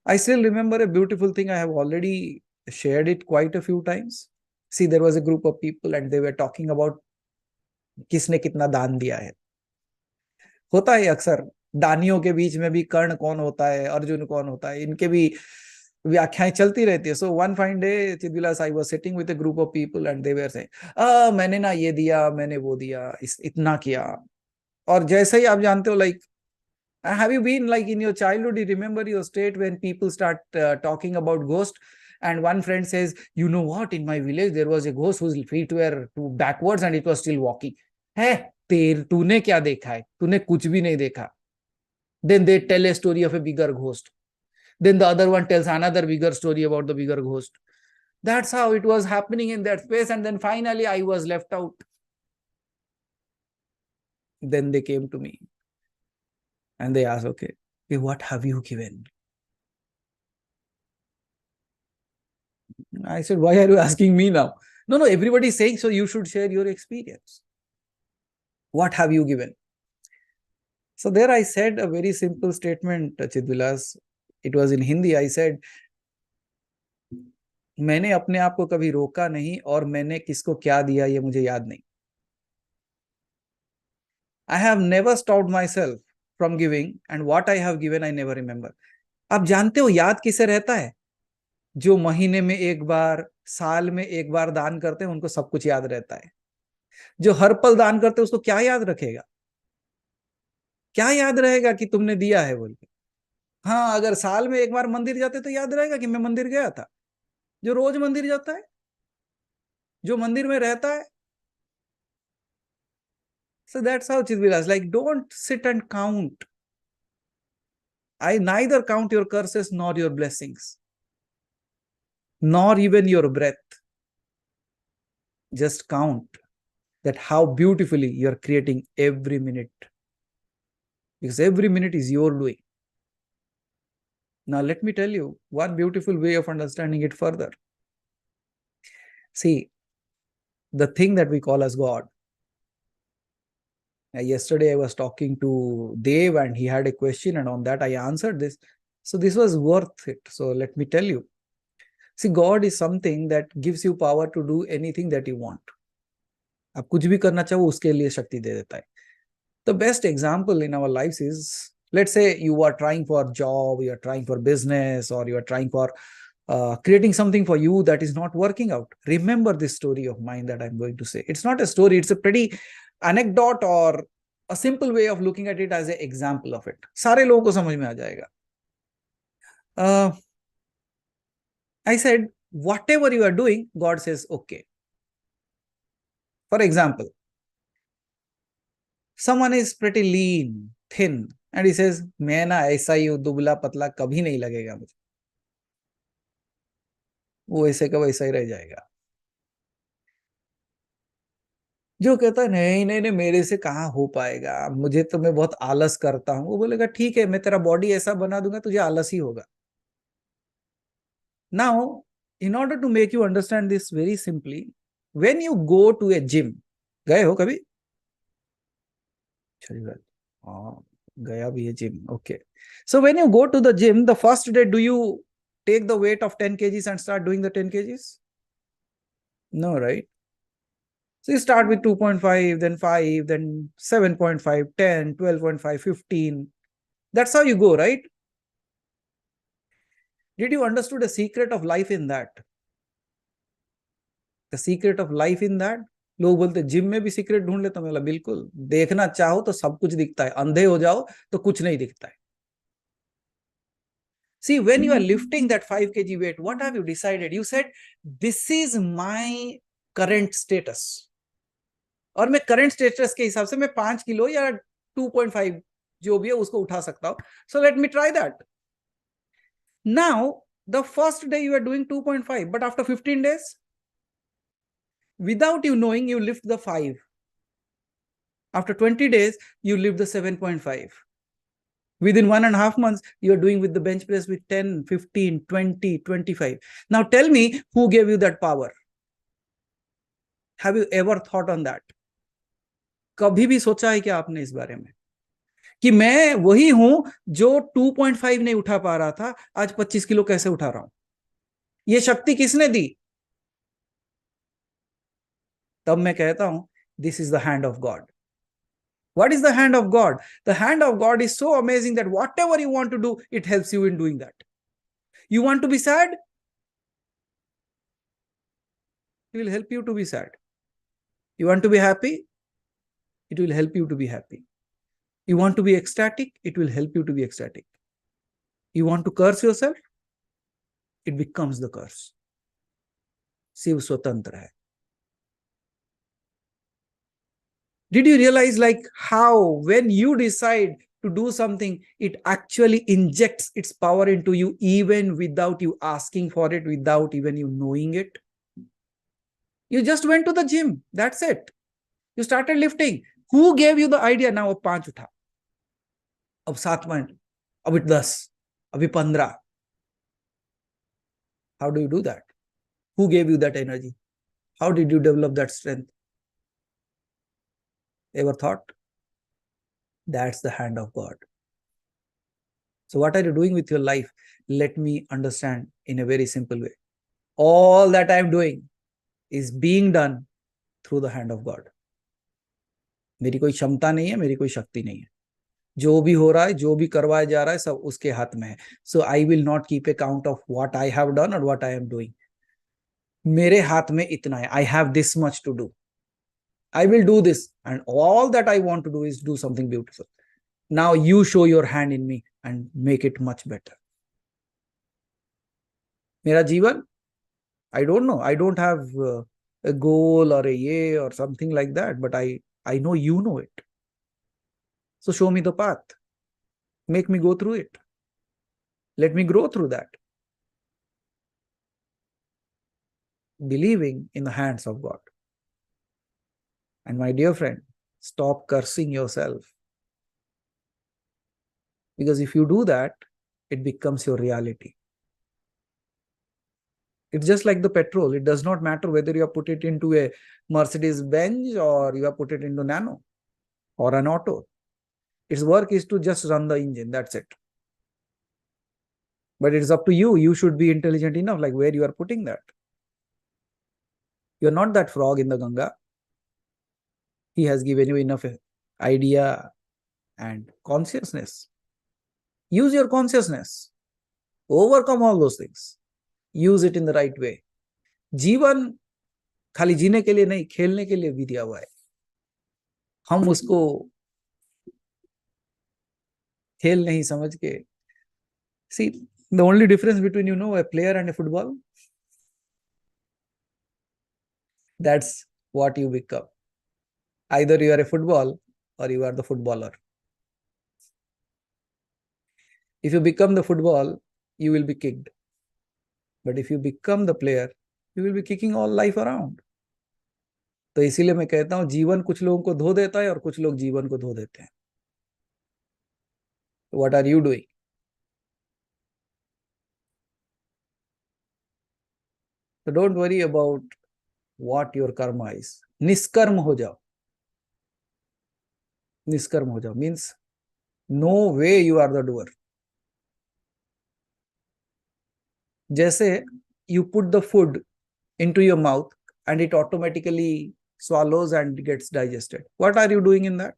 I still remember a beautiful thing. I have already shared it quite a few times. See, there was a group of people and they were talking about किसने कितना दान दिया है. होता है अक्सर दानियों के बीच में भी कर्ण कौन होता है, अर्जुन कौन होता है, इनके भी व्याख्याएं चलती रहती है. So one fine day, Chidvilas, I was sitting with a group of people and they were saying, मैंने ना ये दिया, मैंने वो दिया, इतना किया. और जैसे ही आप जानते हो, like, have you been like in your childhood, you remember your state when people start talking about ghost, and one friend says, you know what, in my village there was a ghost whose feet were backwards and it was still walking. है तूने क्या देखा है? तूने कुछ भी नहीं देखा. Then they tell a story of a bigger ghost. Then the other one tells another bigger story about the bigger ghost. That's how it was happening in that space. And then finally I was left out. Then they came to me and they asked, okay, what have you given? I said, why are you asking me now? No, everybody is saying, so you should share your experience. What have you given? So there I said a very simple statement, Chidvilas. It was in Hindi. I said, मैंने अपने आप को कभी रोका नहीं और मैंने किसको क्या दिया ये मुझे याद नहीं. I have never stopped myself from giving, and what I have given I never remember. आप जानते हो याद किसे रहता है? जो महीने में एक बार, साल में एक बार दान करते हैं, उनको सब कुछ याद रहता है. जो हर पल दान करते हैं उसको क्या याद रखेगा? क्या याद रहेगा कि तुमने दिया है बोल के? हाँ, अगर साल में एक बार मंदिर जाते तो याद रहेगा कि मैं मंदिर गया था. जो रोज मंदिर जाता है, जो मंदिर में रहता है. So that's how Chidvilas, like, don't sit and count. I neither count your curses nor your blessings, nor even your breath. Just count that how beautifully you're creating every minute. Because every minute is your doing. Now let me tell you one beautiful way of understanding it further. See, the thing that we call as God. Yesterday I was talking to Dev and he had a question, and on that I answered this. So this was worth it. So let me tell you. See, God is something that gives you power to do anything that you want. आप कुछ भी करना चाहो उसके लिए शक्ति दे देता है. The best example in our lives is, let's say you are trying for job, you are trying for business, or you are trying for creating something for you that is not working out. Remember this story of mine that I'm going to say. It's not a story, it's a pretty anecdote or a simple way of looking at it as an example of it. सारे लोगों को समझ में आ जाएगा. I said, whatever you are doing, God says, okay. For example, someone is pretty lean, thin, and he says, मैं ना ऐसा ही हूँ, दुबला पतला कभी नहीं लगेगा मुझे. वो ऐसे का वैसा ही रह जाएगा. जो कहता है नहीं नहीं नहीं मेरे से कहाँ हो पाएगा, मुझे तो मैं बहुत आलस करता हूं, वो बोलेगा ठीक है मैं तेरा बॉडी ऐसा बना दूंगा तुझे आलस ही होगा. Now, in order to make you understand this very simply, when you go to a gym, गए हो कभी? गया भी है gym. Okay. So when you go to the gym, the first day, do you take the weight of 10 kgs and start doing the 10 kgs? No, right? So you start with 2.5, then 5, then 7.5, 10, 12.5, 15. That's how you go, right? Did you understand the secret of life in that? The secret of life in that? लोग बोलते gym में भी secret ढूंढ लेता. मैं बिल्कुल, देखना चाहो तो सब कुछ दिखता है, अंधे हो जाओ तो कुछ नहीं दिखता है. See, when you are lifting that 5 kg weight, what have you decided? You said, this is my current status. और मैं करंट स्टेटस के हिसाब से मैं 5 किलो या 2.5 जो भी है उसको उठा सकता हूं. So let me try that. Now, the first day you are doing 2.5, but after 15 days, without you knowing, you lift the 5. After 20 days, you lift the 7.5. Within 1.5 months, you are doing with the bench press with 10, 15, 20, 25. Now tell me, who gave you that power? Have you ever thought on that? कभी भी सोचा है क्या आपने इस बारे में कि मैं वही हूं जो 2.5 नहीं उठा पा रहा था, आज 25 किलो कैसे उठा रहा हूं? ये शक्ति किसने दी? तब मैं कहता हूं, this is the hand of God. What is the hand of God? The hand of God is so amazing that whatever you want to do, it helps you in doing that. You want to be sad? It will help you to be sad. You want to be happy? It will help you to be happy. You want to be ecstatic? It will help you to be ecstatic. You want to curse yourself? It becomes the curse. Shiv स्वतंत्र है. Did you realize like how when you decide to do something, it actually injects its power into you even without you asking for it, without even you knowing it? You just went to the gym. That's it. You started lifting. Who gave you the idea? Now अब 5 उठा, अब 7 point, अब 10, अभी 15. How do you do that? Who gave you that energy? How did you develop that strength? Ever thought? That's the hand of God. So what are you doing with your life? Let me understand in a very simple way. All that I am doing is being done through the hand of God. मेरी कोई क्षमता नहीं है, मेरी कोई शक्ति नहीं है. जो भी हो रहा है, जो भी करवाया जा रहा है, सब उसके हाथ में है. So I will not keep account of what I have done or what I am doing. मेरे हाथ में इतना है. I have this much to do. I will do this, and all that I want to do is do something beautiful. Now you show your hand in me and make it much better. मेरा जीवन, I don't know. I don't have a goal or a ye or something like that, but I know you know it. So show me the path. Make me go through it. Let me grow through that. Believing in the hands of God. And my dear friend, stop cursing yourself. Because if you do that, it becomes your reality. It's just like the petrol. It does not matter whether you have put it into a Mercedes-Benz or you have put it into Nano or an auto. Its work is to just run the engine. That's it. But it's up to you. You should be intelligent enough, like where you are putting that. You're not that frog in the Ganga. He has given you enough idea and consciousness. Use your consciousness. Overcome all those things. Use it in the right way. जीवन खाली जीने के लिए नहीं, खेलने के लिए भी दिया हुआ है. हम उसको खेल नहीं समझ के. See, the only difference between, a player and a football, that's what you become. Either you are a football or you are the footballer. If you become the football, you will be kicked. But if you become the player, you will be kicking all life around. तो इसीलिए मैं कहता हूं, जीवन कुछ लोगों को धो देता है और कुछ लोग जीवन को धो देते हैं. What are you doing? So don't worry about what your karma is. निष्कर्म हो जाओ. निष्कर्म हो जाओ means no way you are the doer. जैसे you put the food into your mouth and it automatically swallows and gets digested. What are you doing in that?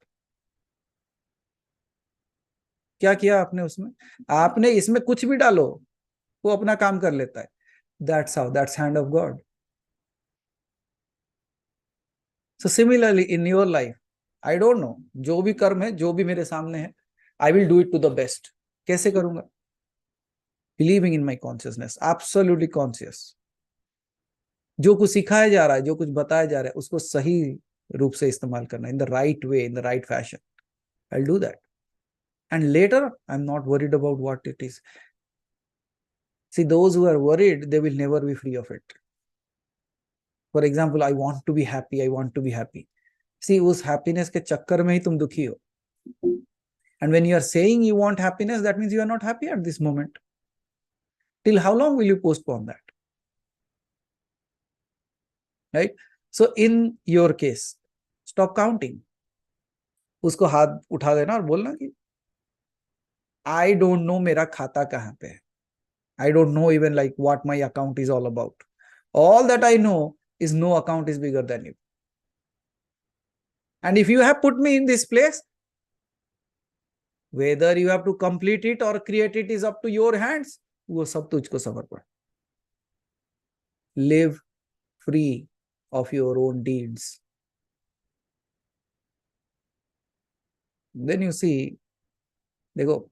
क्या किया आपने उसमें? आपने इसमें कुछ भी डालो, वो अपना काम कर लेता है. That's how, that's hand of God. So similarly in your life, I don't know, जो भी कर्म है, जो भी मेरे सामने है, I will do it to the best. कैसे करूंगा? Believing in my consciousness, absolutely conscious. जो कुछ सिखाया जा रहा है, जो कुछ बताया जा रहा है, उसको सही रूप से इस्तेमाल करना, in the right way, in the right fashion. I'll do that. And later, I'm not worried about what it is. See, those who are worried, they will never be free of it. For example, I want to be happy, I want to be happy. See, उस happiness के चक्कर में ही तुम दुखी हो. And when you are saying you want happiness, that means you are not happy at this moment. Till how long will you postpone that? Right? So in your case, stop counting. उसको हाथ उठा देना और बोलना कि I don't know मेरा खाता कहाँ पे है. I don't know even like what my account is all about. All that I know is no account is bigger than you. And if you have put me in this place, whether you have to complete it or create it is up to your hands. वो सब तुझको समर्पण. Live free of your own deeds. Then you see, देखो,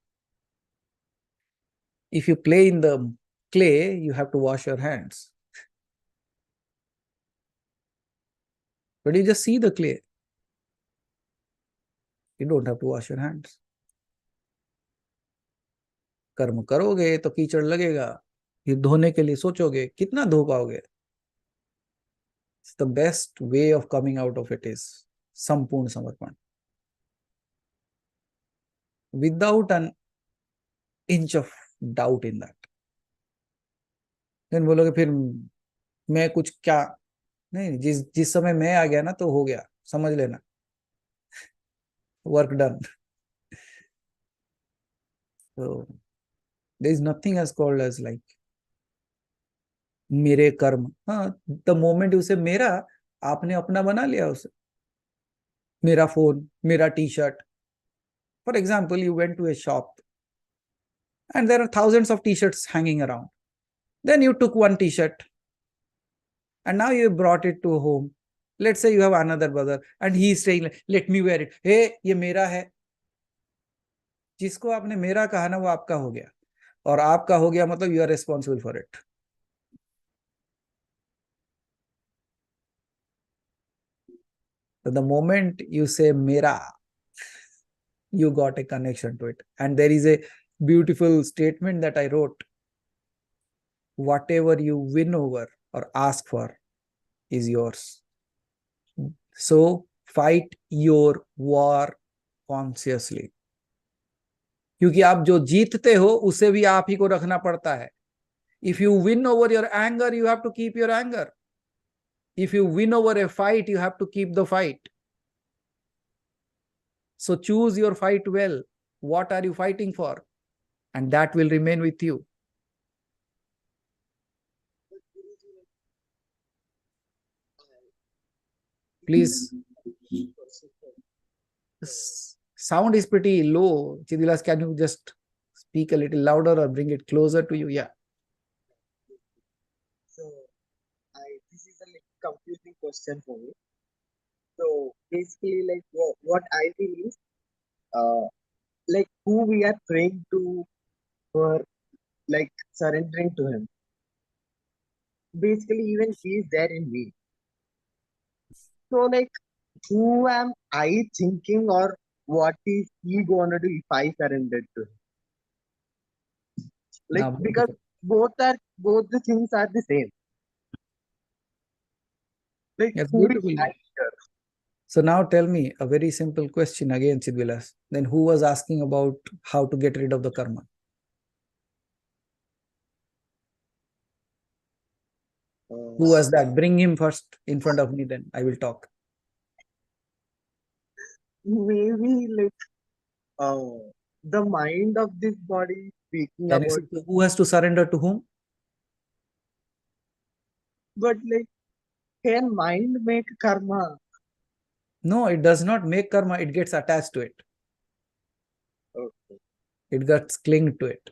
if you play in the clay, you have to wash your hands. But you just see the clay. You don't have to wash your hands. कर्म करोगे तो कीचड़ लगेगा. ये धोने के लिए सोचोगे, कितना धो पाओगे? The best way of coming out of it is संपूर्ण समर्पण. Without an inch of doubt in that. Then बोलोगे फिर मैं कुछ क्या नहीं, जिस समय मैं आ गया ना तो हो गया, समझ लेना. Work done. So there is nothing as called as like मेरे कर्म. हाँ, the moment उसे मेरा, आपने अपना बना लिया उसे. मेरा फोन, मेरा T-shirt. For example, you went to a shop and there are thousands of t-shirts hanging around. Then you took one t-shirt and now you brought it to home. Let's say you have another brother and he is saying, let me wear it. Hey, ये मेरा है. जिसको आपने मेरा कहा ना, वो आपका हो गया. और आपका हो गया मतलब you are responsible for it. So the moment you say mera, you got a connection to it. And there is a beautiful statement that I wrote. Whatever you win over or ask for is yours. So fight your war consciously. क्योंकि आप जो जीतते हो उसे भी आप ही को रखना पड़ता है. If you win over your anger, you have to keep your anger. If you win over a fight, you have to keep the fight. So choose your fight well. What are you fighting for? And that will remain with you. Please. Sound is pretty low. Chidivilas, can you just speak a little louder or bring it closer to you? Yeah. confusing question for me. So basically, like what I feel is, like who we are praying to or like surrendering to him. Basically, even he is there in me. So like, who am I thinking, or what is he gonna do if I surrendered to him? Like, Now, because both the things are the same. Like, that's who is beautiful. I here? So now tell me a very simple question again, Chidvilas. Then who was asking about how to get rid of the karma? Who was that? Bring him first in front of me, then I will talk. Maybe like the mind of this body speaking Can you about, see who has to surrender to whom? but like, can mind make karma? No, it does not make karma, it gets attached to it. Okay. It gets clinged to it.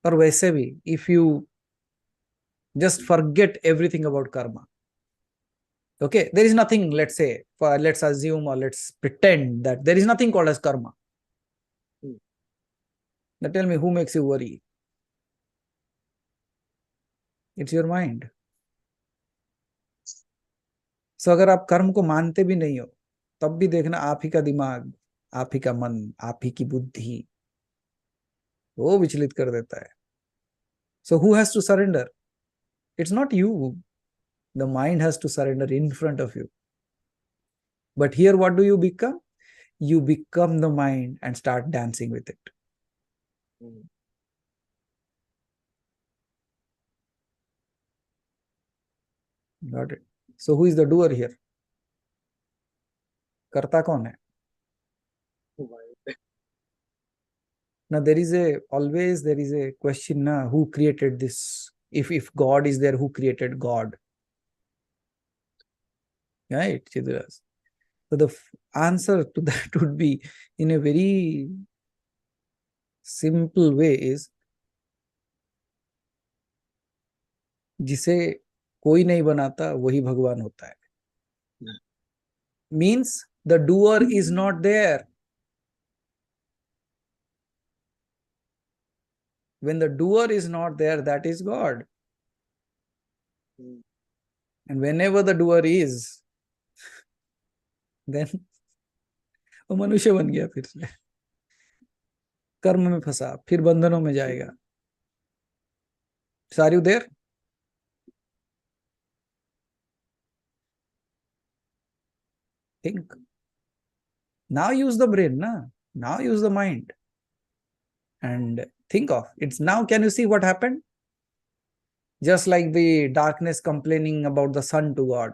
Or वैसे भी, if you just forget everything about karma, okay, there is nothing, let's say, let's assume or let's pretend that there is nothing called as karma. Now tell me, who makes you worry? It's your mind. So अगर आप कर्म को मानते भी नहीं हो, तब भी देखना आप ही का दिमाग, आप ही का मन, आप ही की बुद्धि वो विचलित कर देता है. So who has to surrender? It's not you. The mind has to surrender in front of you. But here what do you become? You become the mind and start dancing with it. Got it. So who is the doer here? Karta कौन है? Now there is a question now, who created this? If God is there, who created God? Right, Chidras. So the answer to that would be in a very simple way is, जिसे कोई नहीं बनाता वही भगवान होता है. Means the doer is not there. When the doer is not there, that is God. And whenever the doer is, then वो मनुष्य बन गया, फिर से कर्म में फंसा, फिर बंधनों में जाएगा. Are you there? Think. Now use the brain, now use the mind and think of it's. Now can you see what happened? Just like the darkness complaining about the sun to God.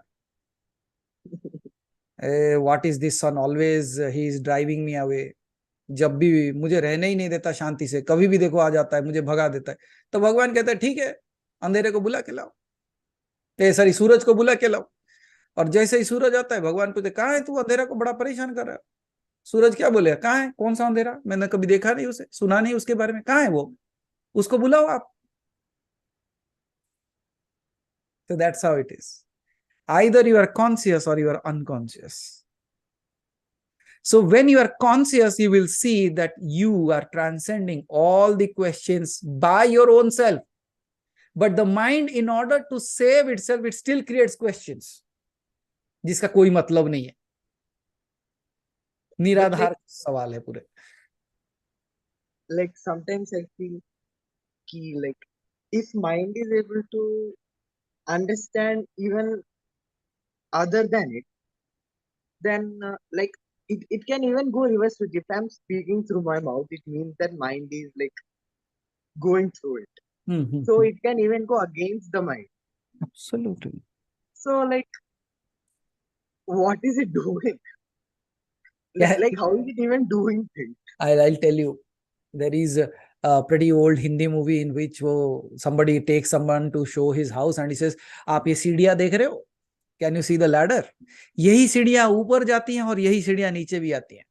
What is this sun? Always he is driving me away. जब भी मुझे रहने ही नहीं देता शांति से, कभी भी देखो आ जाता है, मुझे भगा देता है. तो भगवान कहता है ठीक है, अंधेरे को बुला के लाओ, सॉरी सूरज को बुला के लाओ. और जैसे ही सूरज आता है, भगवान पूछते कहाँ है तू, अंधेरा को बड़ा परेशान कर रहा है. सूरज क्या बोले, कहाँ है, कौन सा अंधेरा, मैंने कभी देखा नहीं उसे, सुना नहीं उसके बारे में, कहाँ है वो, उसको बुलाओ आप. So that's how it is. Either you are conscious or you are unconscious. So when you are conscious, you will see that you are transcending all the questions by your own self. But the mind, in order to save itself, it still creates questions जिसका कोई मतलब नहीं है. निराधार सवाल है पूरे. Like sometimes I feel कि like if mind is able to understand even other than it, then like it can even go reverse. If I'm speaking through my mouth, it means that mind is like going through it. So it can even go against the mind. Absolutely. So like, what is it doing? Like how is it even doing things? I'll tell you. There is a pretty old Hindi movie in which somebody takes someone to show his house and he says, आप ये सीढ़ियां देख रहे हो? Can you see the ladder? यही सीढ़ियां ऊपर जाती हैं और यही सीढ़ियां नीचे भी आती हैं.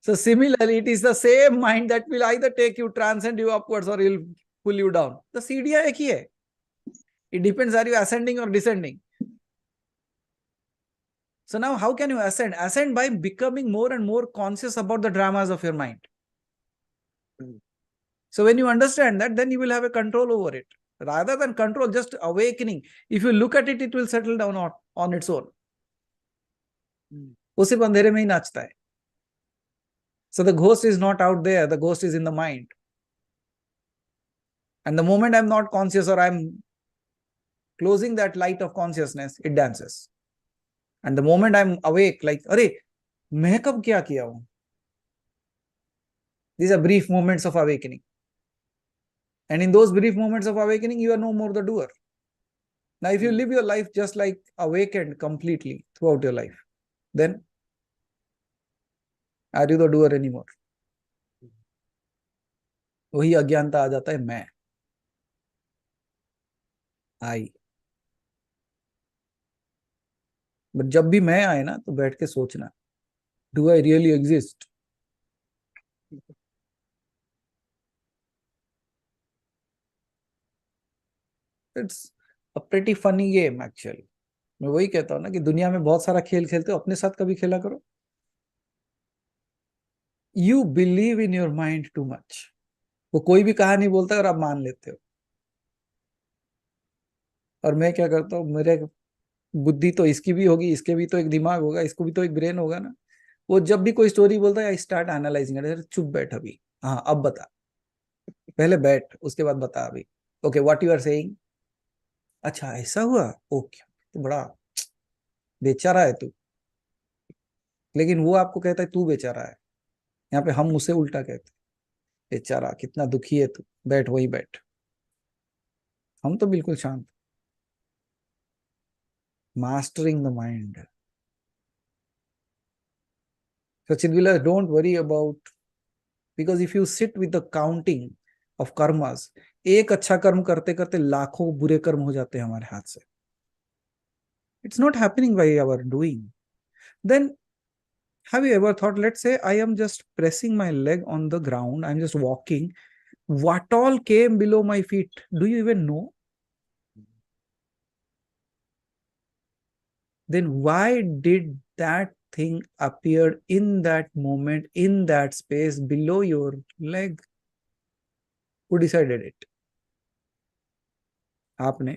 So similarly, it is the same mind that will either take you, transcend you upwards, or pull you down. The सीढ़ियां एक ही है. It depends, are you ascending or descending? So now how can you ascend? Ascend by becoming more and more conscious about the dramas of your mind. So when you understand that, then you will have a control over it. Rather than control, just awakening. If you look at it, it will settle down on its own. वो सिर्फ अंधेरे में ही नाचता है. So the ghost is not out there, the ghost is in the mind. And the moment I'm not conscious or I'm closing that light of consciousness, it dances. And the moment I'm awake, like, अरे मैं कब क्या किया हूं? These are brief moments of awakening. And in those brief moments of awakening, you are no more the doer. Now, if you live your life just like awakened completely throughout your life, then are you the doer anymore? वही अज्ञानता आ जाता है मैं, आई. But जब भी मैं आए ना, तो बैठ के सोचना, do I really exist? It's a pretty funny game actually. मैं वही कहता हूँ ना कि दुनिया में बहुत सारा खेल खेलते हो, अपने साथ कभी खेला करो. You believe in your mind too much. वो कोई भी कहानी बोलता है और आप मान लेते हो. और मैं क्या करता हूँ, मेरे बुद्धि तो इसकी भी होगी, इसके भी तो एक दिमाग होगा, इसको भी तो एक ब्रेन होगा ना. वो जब भी कोई स्टोरी बोलता है, आई स्टार्ट एनालाइजिंग. चुप बैठ अभी, हाँ अब बता, पहले बैठ, उसके बाद बता अभी. Okay, what you are saying? अच्छा ऐसा हुआ, ओके, तो बड़ा बेचारा है तू. लेकिन वो आपको कहता है तू बेचारा है. यहाँ पे हम उसे उल्टा कहते हैं, बेचारा कितना दुखी है तू, बैठ वही बैठ. हम तो बिल्कुल शांत. Mastering the mind. So Chidvilas, don't worry about, because if you sit with the counting of karmas, एक अच्छा कर्म करते करते लाखों बुरे कर्म हो जाते हैं हमारे हाथ से. It's not happening by our doing. Then have you ever thought, let's say I am just pressing my leg on the ground, I'm just walking, what all came below my feet? Do you even know? Then why did that thing appear in that moment, in that space below your leg? Who decided it? आपने.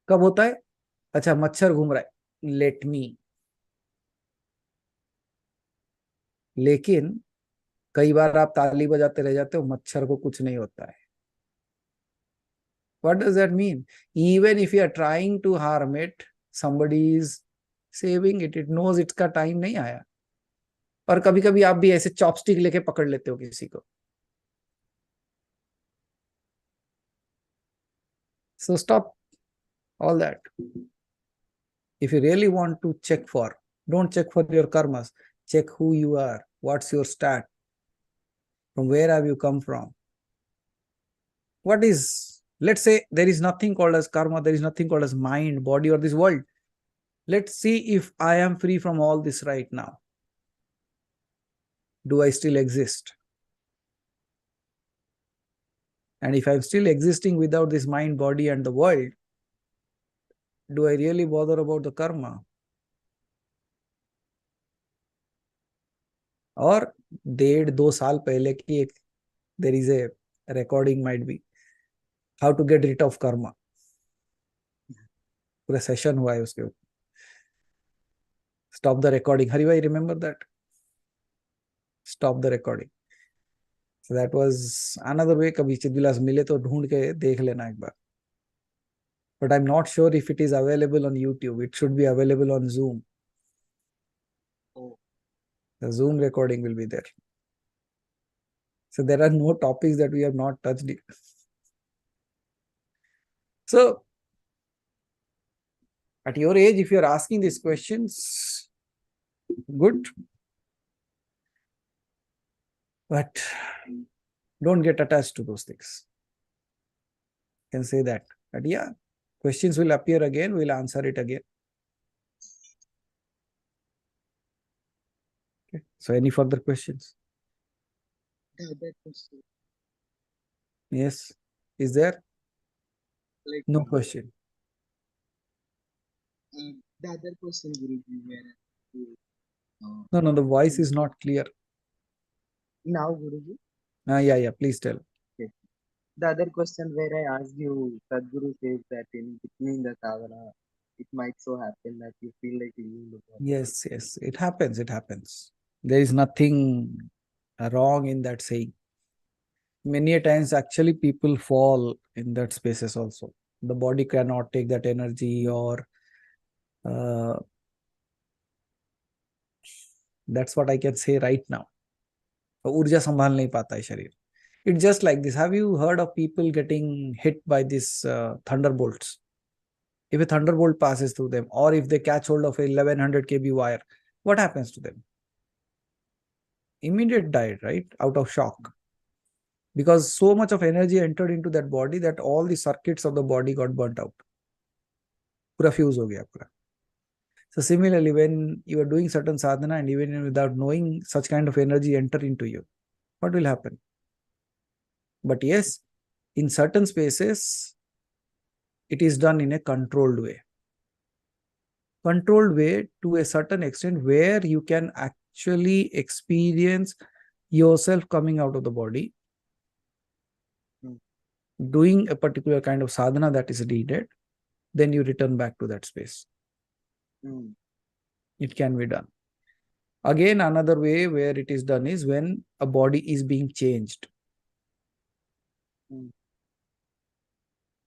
कब होता है? अच्छा मच्छर घूम रहा है, let me. लेकिन कई बार आप ताली बजाते रह जाते हो, मच्छर को कुछ नहीं होता है. What does that mean? Even if you are trying to harm it, somebody is saving it. It knows इसका टाइम नहीं आया. और कभी कभी आप भी ऐसे चॉपस्टिक लेके पकड़ लेते हो किसी को. So stop all that. If you really want to check for, don't check for your karmas, check who you are, what's your stat, from where have you come from. What is, let's say there is nothing called as karma, there is nothing called as mind, body, or this world. Let's see if I am free from all this right now. Do I still exist? And if I'm still existing without this mind, body, and the world, do I really bother about the karma? और 1.5-2 साल पहले की एक, there is a recording might be, how to get rid of karma. पूरा session हुआ है उसके ऊपर. Stop the recording. Hari bhai, remember that? Stop the recording. So that was another way. कभी चिदविलास मिले तो ढूंढ के देख लेना एक बार. But I'm not sure if it is available on YouTube. It should be available on Zoom. Oh. The Zoom recording will be there. So there are no topics that we have not touched. So at your age, if you're asking these questions, good. But don't get attached to those things. You can say that. But yeah, questions will appear again, we'll answer it again. Okay. So any further questions? That was Yes. Is there? Like No question. the other question, Guruji, where No, the voice is not clear. now, Guruji. Yeah, please tell. Okay. The other question where I asked you, Sadhguru says that in between the sadhana, it might so happen that you feel like leaving the body. Yes, it happens. There is nothing wrong in that saying. Many a times, actually, people fall in that spaces also. The body cannot take that energy, or that's what I can say right now. ऊर्जा संभाल नहीं पाता है शरीर. It's just like this. Have you heard of people getting hit by this thunderbolts? If a thunderbolt passes through them, or if they catch hold of a 1100 kb wire, what happens to them? Immediate died, right? Out of shock. Because so much of energy entered into that body that all the circuits of the body got burnt out. Pura fuse ho gaya pura. So similarly, when you are doing certain sadhana and even without knowing such kind of energy enter into you, what will happen? But yes, in certain spaces, it is done in a controlled way. Controlled way to a certain extent where you can actually experience yourself coming out of the body, doing a particular kind of sadhana that is needed, then you return back to that space. It can be done. Again, another way where it is done is when a body is being changed.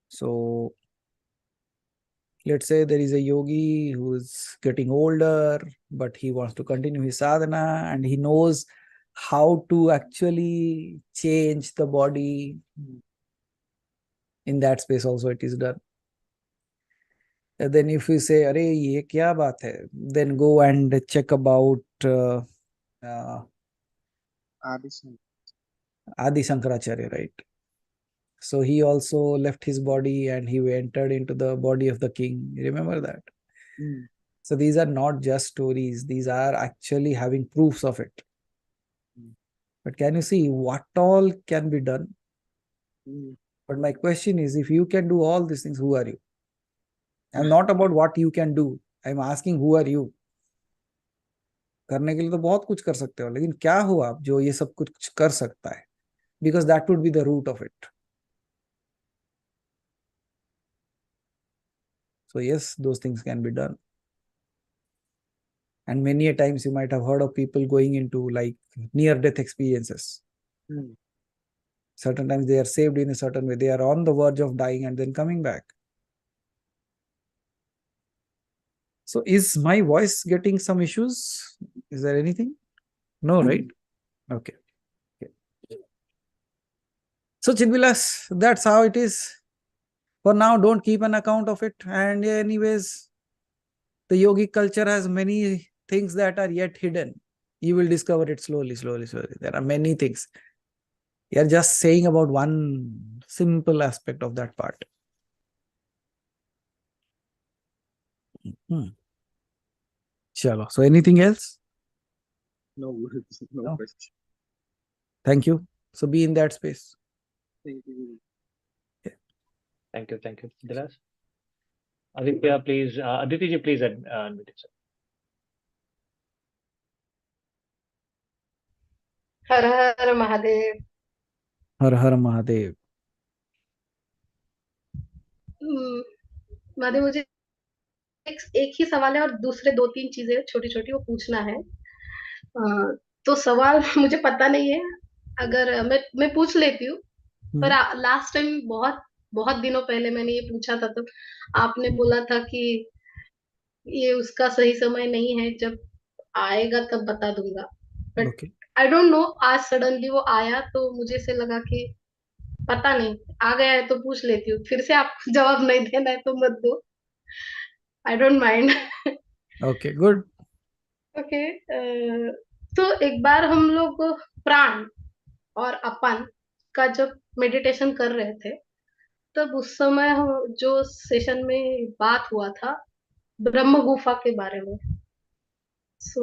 So, let's say there is a yogi who is getting older, but he wants to continue his sadhana and he knows how to actually change the body. In that space also it is done. And then if you say, "Arey, ye kya baat hai?" then go and check about Adi Shankaracharya, right? So he also left his body and he entered into the body of the king. Remember that? So these are not just stories. These are actually having proofs of it. But can you see what all can be done? But my question is, if you can do all these things, who are you? I'm not about what you can do. I'm asking, who are you? करने के लिए तो बहुत कुछ कर सकते हो, लेकिन क्या हो आप जो ये सब कुछ कर सकता है? Because that would be the root of it. So yes, those things can be done. And many a times you might have heard of people going into like near-death experiences. Certain times they are saved in a certain way. They are on the verge of dying and then coming back. So is my voice getting some issues? Is there anything? No, right? Okay. So Chidvilas, that's how it is. For now, don't keep an account of it. And anyways, the yogic culture has many things that are yet hidden. You will discover it slowly. There are many things. You are just saying about one simple aspect of that part. Chalo. So anything else? No No. question. Thank you. So be in that space. Thank you. Thank you, Dilas. Aditya, please, Aditi, please unmute yourself. हर हर महादेव. हर हर महादेव. महादेव, मुझे एक ही सवाल है और दूसरे 2-3 चीजें छोटी छोटी वो पूछना है. तो सवाल मुझे पता नहीं है, अगर मैं पूछ लेती हूँ. पर लास्ट टाइम बहुत दिनों पहले मैंने ये पूछा था, तो आपने बोला था कि ये उसका सही समय नहीं है, जब आएगा तब बता दूंगा. बट आई डोंट नो, आज सडनली वो आया तो मुझे से लगा कि पता नहीं, आ गया है तो पूछ लेती हूँ. फिर से आप जवाब नहीं देना है तो मत दो. I don't mind. Okay, good. Okay. तो एक बार हम लोग प्राण और अपन का जब मेडिटेशन कर रहे थे, तब उस समय जो सेशन में बात हुआ था ब्रह्म गुफा के बारे में. सो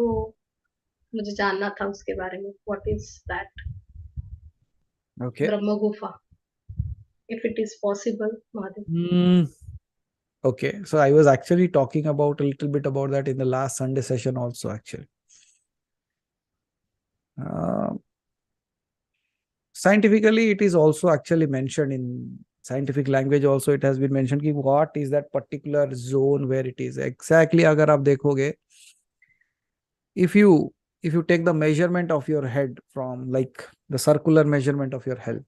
मुझे जानना था उसके बारे में. What is that? ओके. ब्रह्म गुफा. if it is possible, Mahadev. Okay, so I was actually talking about a little bit about that in the last Sunday session also, actually. Scientifically, it is also actually mentioned in scientific language also. It has been mentioned कि what is that particular zone where it is exactly. अगर आप देखोगे, if you take the measurement of your head from like the circular measurement of your head,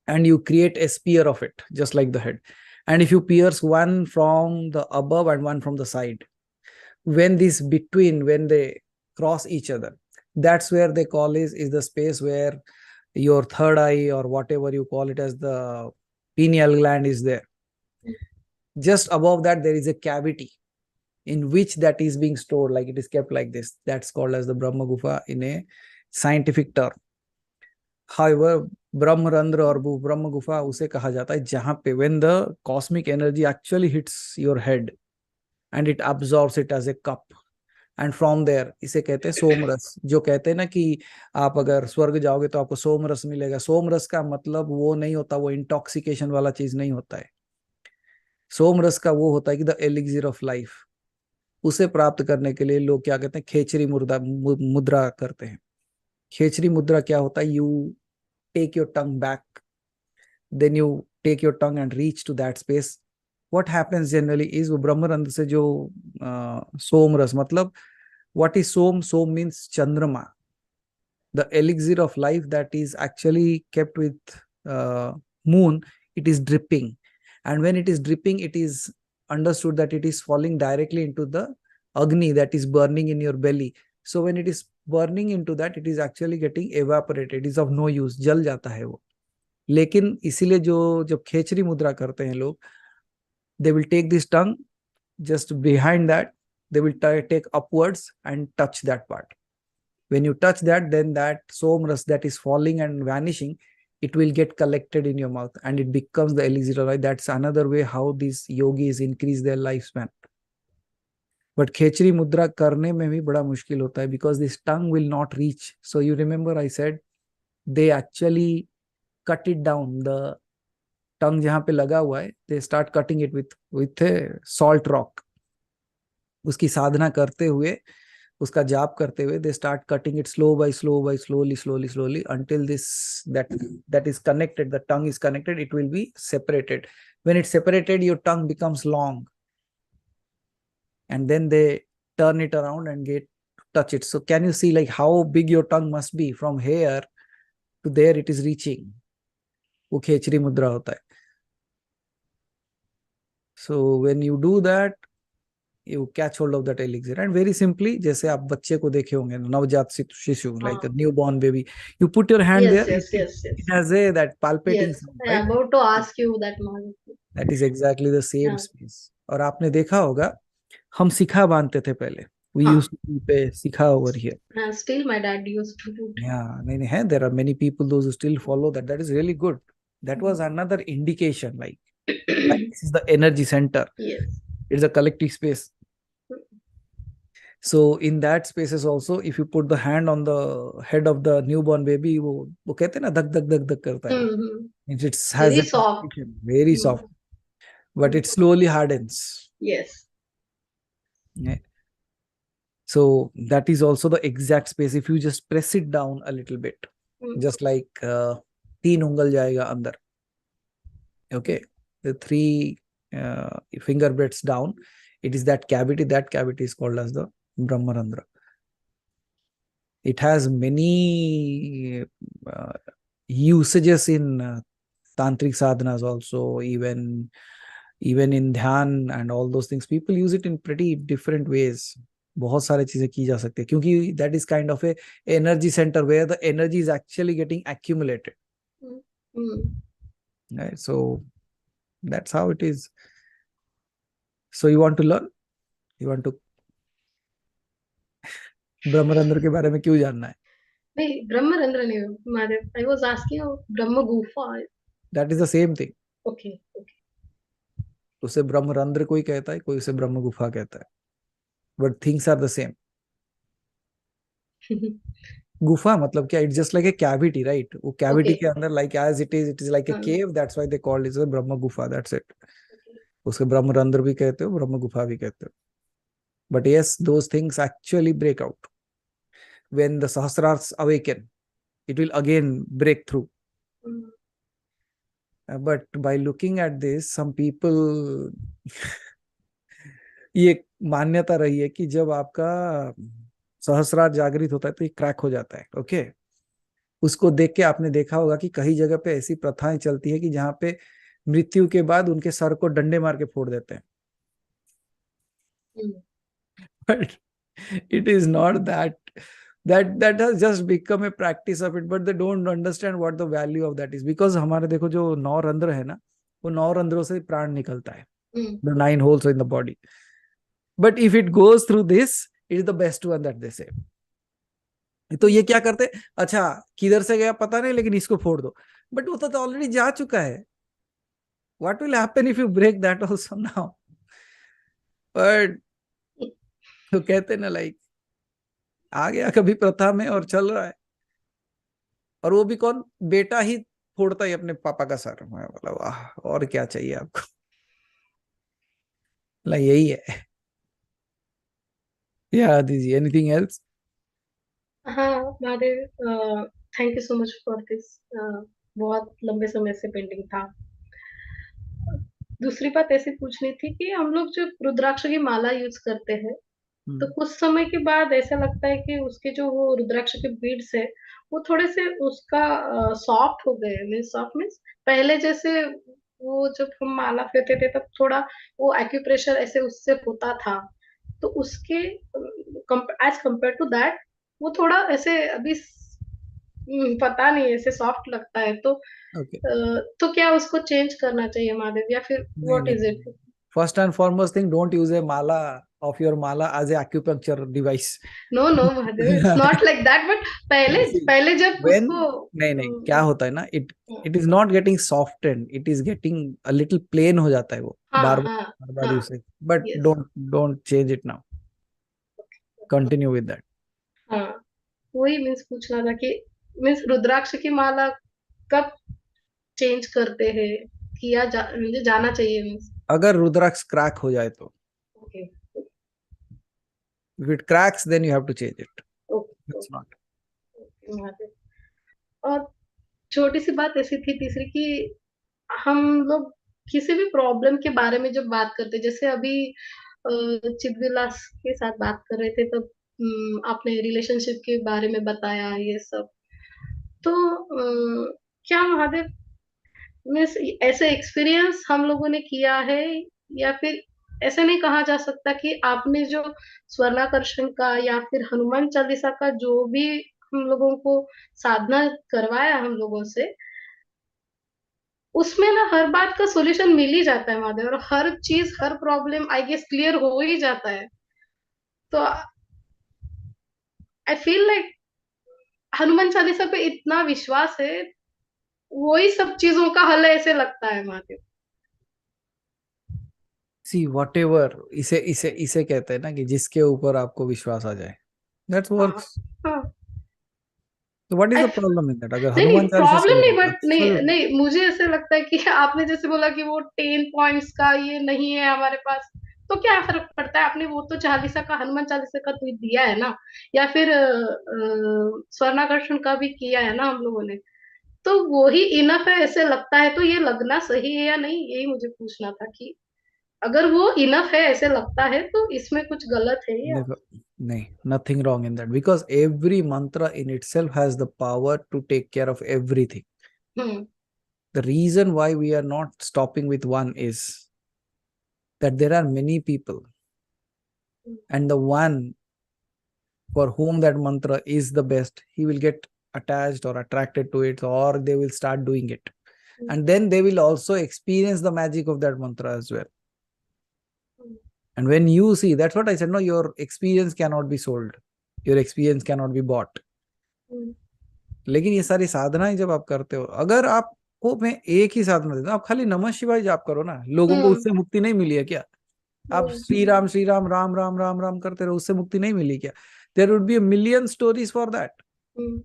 and you create a sphere of it just like the head, and if you pierce one from the above and one from the side, when they cross each other, that's where they call is the space where your third eye, or whatever you call it as, the pineal gland is there. Just above that there is a cavity in which that is being stored, like it is kept like this. That's called as the Brahma Gufa in a scientific term. However, Brahmarandra or Brahma Gufa उसे कहा जाता है जहां पे when the cosmic energy actually hits your head and it absorbs it as a cup, and from there इसे कहते हैं सोमरस. जो कहते हैं ना कि आप अगर स्वर्ग जाओगे तो आपको सोमरस मिलेगा. सोमरस का मतलब वो नहीं होता, वो इंटॉक्सिकेशन वाला चीज नहीं होता है. सोमरस का वो होता है कि द एलिक्सिर ऑफ लाइफ. उसे प्राप्त करने के लिए लोग क्या कहते हैं, खेचरी मुद्रा करते हैं. खेचरी मुद्रा क्या होता है, you take your tongue back, then you take your tongue and reach to that space. What happens generally is, वो ब्रह्मरंध्र से जो सोमरस, मतलब what is som means chandrama, the elixir of life that is actually kept with moon. It is dripping, and when it is dripping, it is understood that it is falling directly into the agni that is burning in your belly. So when it is burning into that, it is actually getting evaporated. It is of no use, जल जाता है वो. लेकिन इसीलिए जो जब खेचरी मुद्रा करते हैं लोग, they will take this tongue just behind that, they will take upwards and touch that part. When you touch that, then that somras that is falling and vanishing, it will get collected in your mouth and it becomes the elixir of life. That's another way how these yogis increase their lifespan. But खेचरी मुद्रा करने में भी बड़ा मुश्किल होता है, because this tongue will not reach. So you remember I said they actually cut it down. The tongue जहाँ पे लगा हुआ है, they start cutting it with a salt rock. उसकी साधना करते हुए, उसका जाप करते हुए, they start cutting it slowly until that is connected, the tongue is connected, it will be separated. When it's separated, your tongue becomes long, and then they turn it around and touch it. So can you see like how big your tongue must be? From here to there it is reaching. वो खेचरी मुद्रा होता है. So when you do that, you catch hold of that elixir, and very simply, जैसे आप बच्चे को देखे होंगे, नवजात शिशु, like a newborn baby, you put your hand there, it has that palpating Yes, sound, I right? am about to ask you that, Mahadev. That is exactly the same Yeah. space. और आपने देखा होगा, हम सिखा बांधते थे पहले. We used to keep a sikha over here. Still my dad used to do it. Yeah, नहीं है. There are many people those who still follow that. That is really good. That was another indication, like this is the energy center. Yes. It's a collective space. So in that spaces also, if you put the hand on the head of the newborn baby, वो कहते हैं ना, धक धक धक धक करता है. Means it has Very a soft. very soft, but it slowly hardens. Yes. Yeah. So that is also the exact space. If you just press it down a little bit, just like 3 ungal जाएगा अंदर. Okay, the 3 finger breadths down, it is that cavity. That cavity is called as the Brahmarandra. It has many usages in tantric sadhanas also, even in dhyan and all those things. People use it in pretty different ways. बहुत सारे चीजें की जा सकती है, क्योंकि that is kind of a energy center where the energy is actually getting accumulated. Right? So that's how it is. So you want to learn? You want to ब्रह्मरंध्र के बारे में क्यों जानना है? नहीं, ब्रह्मरंध्र नहीं, Mahadev. I was asking about Brahma Gufa. That is the same thing. Okay. उसे ब्रह्मरंध्र कोई कहता है, कोई उसे ब्रह्म गुफा कहता है. But things are the same. गुफा मतलब क्या, it's just like a cavity, right? वो कैविटी Okay. के अंदर like as it is like a हाँ, cave, that's why they called it Brahma gufa, that's it. okay. उसके ब्रह्म रंध्र भी कहते हो, ब्रह्म गुफा भी कहते हो। But yes, those things actually break out when the sahasraras awaken, it will again break through. Hmm. But by looking at this, some people ये मान्यता रही है कि जब आपका सहस्रार जागृत होता है तो ये क्रैक हो जाता है। ओके, उसको देख के आपने देखा होगा कि कई जगह पे ऐसी प्रथाएं चलती है कि जहां पे मृत्यु के बाद उनके सर को डंडे मार के फोड़ देते हैं। Hmm. But it is not that has just become a practice of it, but they don't understand what the value of that is, because हमारे देखो जो 9 रंध्र है ना, वो 9 रंध्रों से प्राण निकलता है, Hmm. the 9 holes in the body. But if it goes through this, it is the best one that they say. तो ये क्या करते, अच्छा किधर से गया पता नहीं, लेकिन इसको फोड़ दो, बट वो तो ऑलरेडी जा चुका है। What will happen if you break that also now? But तो कहते ना लाइक आ गया कभी प्रथा में और चल रहा है, और वो भी कौन, बेटा ही फोड़ता है अपने पापा का सर। मैं बोला वाह, और क्या चाहिए आपको, लाइक यही है। या दीजिए, एनीथिंग एल्स? हाँ Mahadev, thank you so much for this. बहुत लंबे समय से पेंडिंग था। दूसरी बात ऐसी पूछनी थी कि हम लोग जब रुद्राक्ष की माला यूज करते हैं तो कुछ समय के बाद ऐसा लगता है कि उसके जो वो रुद्राक्ष के बीड्स है वो थोड़े से उसका सॉफ्ट हो गए। मीन्स सॉफ्ट मीन्स पहले जैसे वो जब हम माला फेरते थे तब थोड़ा वो एक्यूप्रेशर ऐसे उससे होता था, तो उसके एज कंपेयर टू दैट वो थोड़ा ऐसे अभी पता नहीं ऐसे सॉफ्ट लगता है। तो ओके, तो क्या उसको चेंज करना चाहिए महादेव या फिर नहीं व्हाट इज नहीं, it? First and foremost thing, don't use a mala of your mala as a acupuncture device. No no Mahadev, it's not like that, but पहले पहले जब when उसको नहीं नहीं, क्या होता है ना, it is not getting softened, it is getting a little plain हो जाता है वो, हाँ बार हाँ बार बार हाँ यूज से। But yes don't change it now, continue with that. हाँ, वही मीन्स पूछना था कि मीन्स रुद्राक्ष की माला कब चेंज करते हैं, मुझे जाना चाहिए मीन्स। अगर रुद्राक्ष क्रैक हो जाए तो, okay if it cracks then you have to change it, okay it's not। Mahadev. और छोटी सी बात ऐसी थी तीसरी कि हम लोग किसी भी प्रॉब्लम के बारे में जब बात करते, जैसे अभी चिदविलास के साथ बात कर रहे थे तब आपने रिलेशनशिप के बारे में बताया ये सब। तो क्या महादेव मीन्स ऐसे एक्सपीरियंस हम लोगों ने किया है या फिर ऐसे नहीं कहा जा सकता कि आपने जो स्वर्णाकर्षण का या फिर हनुमान चालीसा का जो भी हम लोगों को साधना करवाया हम लोगों से, उसमें ना हर बात का सॉल्यूशन मिल ही जाता है महादेव, और हर चीज हर प्रॉब्लम आई गेस क्लियर हो ही जाता है। तो I feel like Hanuman Chalisa पे इतना विश्वास है, वही सब चीजों का हल है ऐसे लगता है महादेव। सी whatever, इसे इसे इसे कहते हैं ना कि जिसके ऊपर आपको विश्वास आ जाए, दैट्स हाँ वर्क्स। हाँ तो what is I the problem in that? अगर नहीं नहीं हनुमान चालीसा प्रॉब्लम सही नहीं, है, बट नहीं absolutely। नहीं मुझे ऐसे लगता है कि आपने जैसे बोला कि वो 10 पॉइंट्स का ये नहीं है हमारे पास, तो क्या फर्क पड़ता है? आपने वो तो चालीसा का हनुमान चालीसा का तो दिया है ना, या फिर स्वर्णाकर्षण का भी किया है ना हम लोगों ने, तो वो ही इनफ है ऐसे लगता है। तो ये लगना सही है या नहीं, यही मुझे पूछना था कि अगर वो इनफ है ऐसे लगता है तो इसमें कुछ गलत है या? देखो, नहीं, nothing wrong in that, because every mantra in itself has the power to take care of everything. Hmm The reason why we are not stopping with one is that there are many people, and the one for whom that mantra is the best, he will get attached or attracted to it, or they will start doing it, and then they will also experience the magic of that mantra as well. And when you see, that's what I said, no, your experience cannot be sold, your experience cannot be bought. लेकिन ये सारी साधनाएं जब आप करते हो, अगर आपको मैं एक ही साधना देता हूँ, आप खाली नमः शिवाय जाप करो ना, लोगों को उससे मुक्ति नहीं मिली है क्या? आप श्री राम राम राम राम करते रहो, उससे मुक्ति नहीं मिली क्या? There would be a million stories for that. Hmm,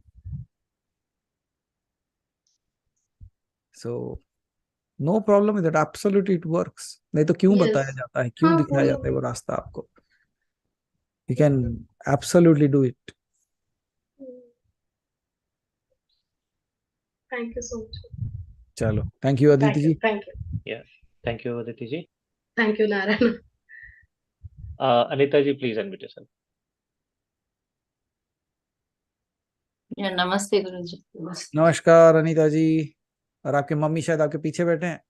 So no problem with that. Absolutely it works. नहीं तो क्यों yes. बताया जाता है, क्यों हाँ दिखाया वही जाता है वही वो रास्ता आपको? You can absolutely do it. Thank you so much चलो, thank you Aditi ji. Thank you Yeah. Thank you, Aditi ji. Thank you Narayan Anita ji, please unmute yourself. Yeah, namaste, Guruji. Namaste. नमस्कार अनीता जी, और आपके mummy शायद आपके पीछे बैठे हैं.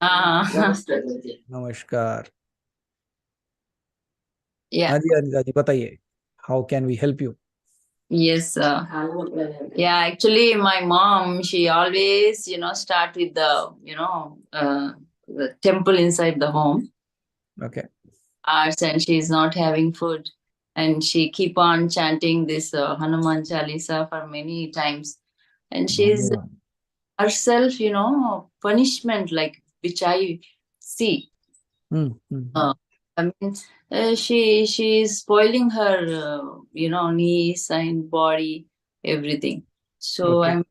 Namaste, Guruji. नमस्कार. Yeah, हाँ जी अनीता जी बताइए, how can we help you? yes. Yeah, actually, my mom, she always, start with the temple inside the home. Okay. Arts, and she's not having food. And she keep on chanting this Hanuman Chalisa for many times. And she's herself, punishment, like, which I see. I mean, she is spoiling her, knees and body, everything. So Okay.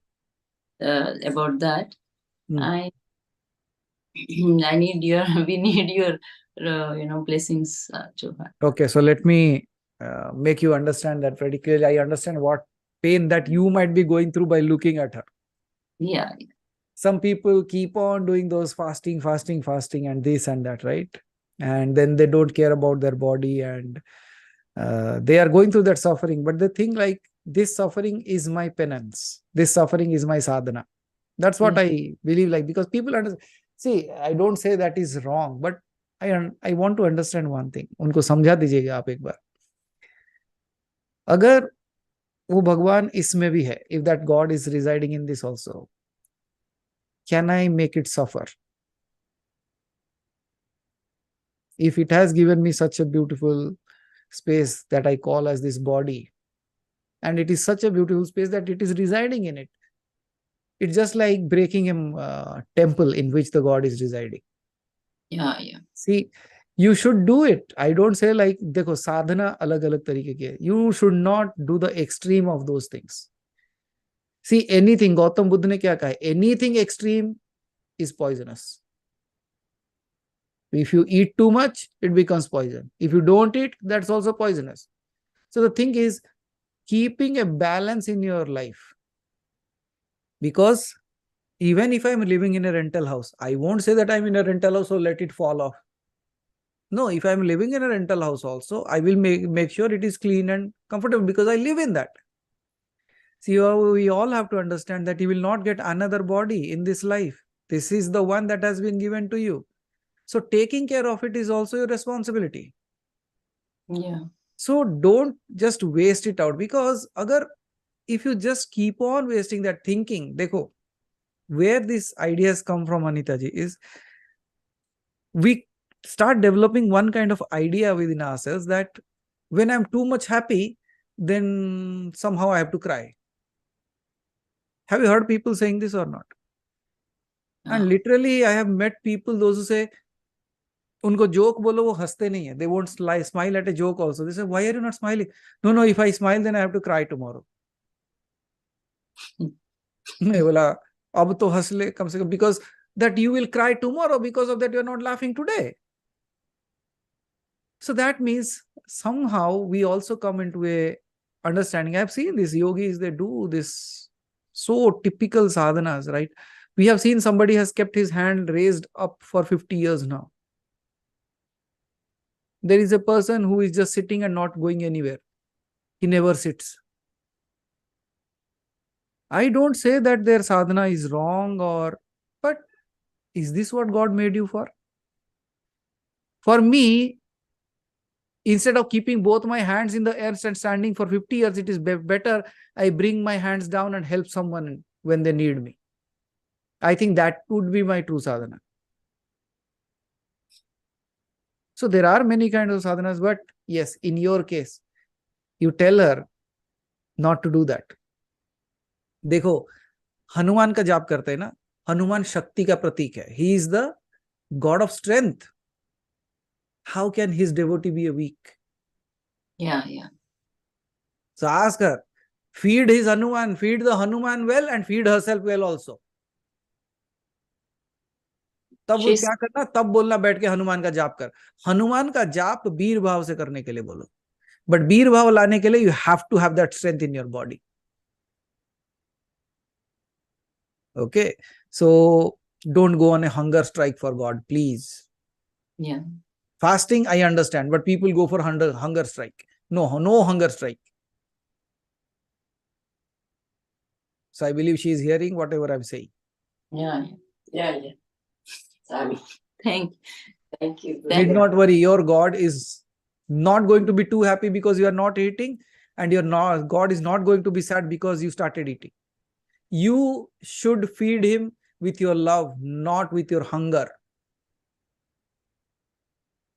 I'm about that. I need your, we need your, blessings to her. Okay, so let me make you understand that very clearly. I understand what pain that you might be going through by looking at her. Yeah. Some people keep on doing those fasting, and this and that, right? And then they don't care about their body, and they are going through that suffering. But they think like, this suffering is my penance. This suffering is my sadhana. That's what I believe, like, because people understand. See, I don't say that is wrong, but I want to understand one thing. उनको समझा दीजिएगा आप एक बार. अगर वो भगवान इसमें भी है, if that God is residing in this also, can I make it suffer? If it has given me such a beautiful space that I call as this body, and it is such a beautiful space that it is residing in it, it's just like breaking a temple in which the God is residing. Yeah. See, you should do it. I don't say like, देखो साधना अलग अलग तरीके की है. You should not do the extreme of those things. See, anything, Gautam Buddha ने क्या कहा है? Anything extreme is poisonous. If you eat too much, it becomes poison. If you don't eat, that's also poisonous. So the thing is, keeping a balance in your life. Because even if I'm living in a rental house, I won't say that I'm in a rental house, so let it fall off. No, if I'm living in a rental house also, I will make sure it is clean and comfortable because I live in that. See, we all have to understand that you will not get another body in this life. This is the one that has been given to you. So taking care of it is also your responsibility. Yeah. So don't just waste it out, because if you just keep on wasting that thinking, dekho, where these ideas come from, Anita ji, is we start developing one kind of idea within ourselves that when I'm too much happy, then somehow I have to cry. Have you heard people saying this or not? And literally, I have met people, those who say, उनको joke बोलो वो हंसते नहीं है. They won't smile at a joke also. They say, why are you not smiling? No, if I smile, then I have to cry tomorrow. मैं बोला अब तो हंस ले कम से कम, because that you will cry tomorrow, because of that you are not laughing today. So that means somehow we also come into a understanding. I've seen these yogis, they do this so typical sadhanas, right? We have seen somebody has kept his hand raised up for 50 years now. There is a person who is just sitting and not going anywhere. He never sits. I don't say that their sadhana is wrong, but is this what God made you for? For me, instead of keeping both my hands in the air and standing for 50 years, it is better I bring my hands down and help someone when they need me. I think that would be my true sadhana. So there are many kinds of sadhanas, but yes, in your case, you tell her not to do that. देखो, हनुमान का जाप करते हैं ना, हनुमान शक्ति का प्रतीक है. He is the God of strength. How can his devotee be weak? Yeah. So ask her, Feed his Hanuman, feed the Hanuman well and feed herself well also. तब वो She's क्या करना, तब बोलना बैठ के हनुमान का जाप कर. हनुमान का जाप वीर भाव से करने के लिए बोलो. But वीर भाव लाने के लिए you have to have that strength in your body. Okay, so don't go on a hunger strike for God, please. yeah. Fasting, I understand, but people go for hunger strike. No hunger strike. So I believe she is hearing whatever I'm saying. Yeah. Sorry. Thank you. Need not worry, your God is not going to be too happy because you are not eating, and God is not going to be sad because you started eating. You should feed him with your love, not with your hunger.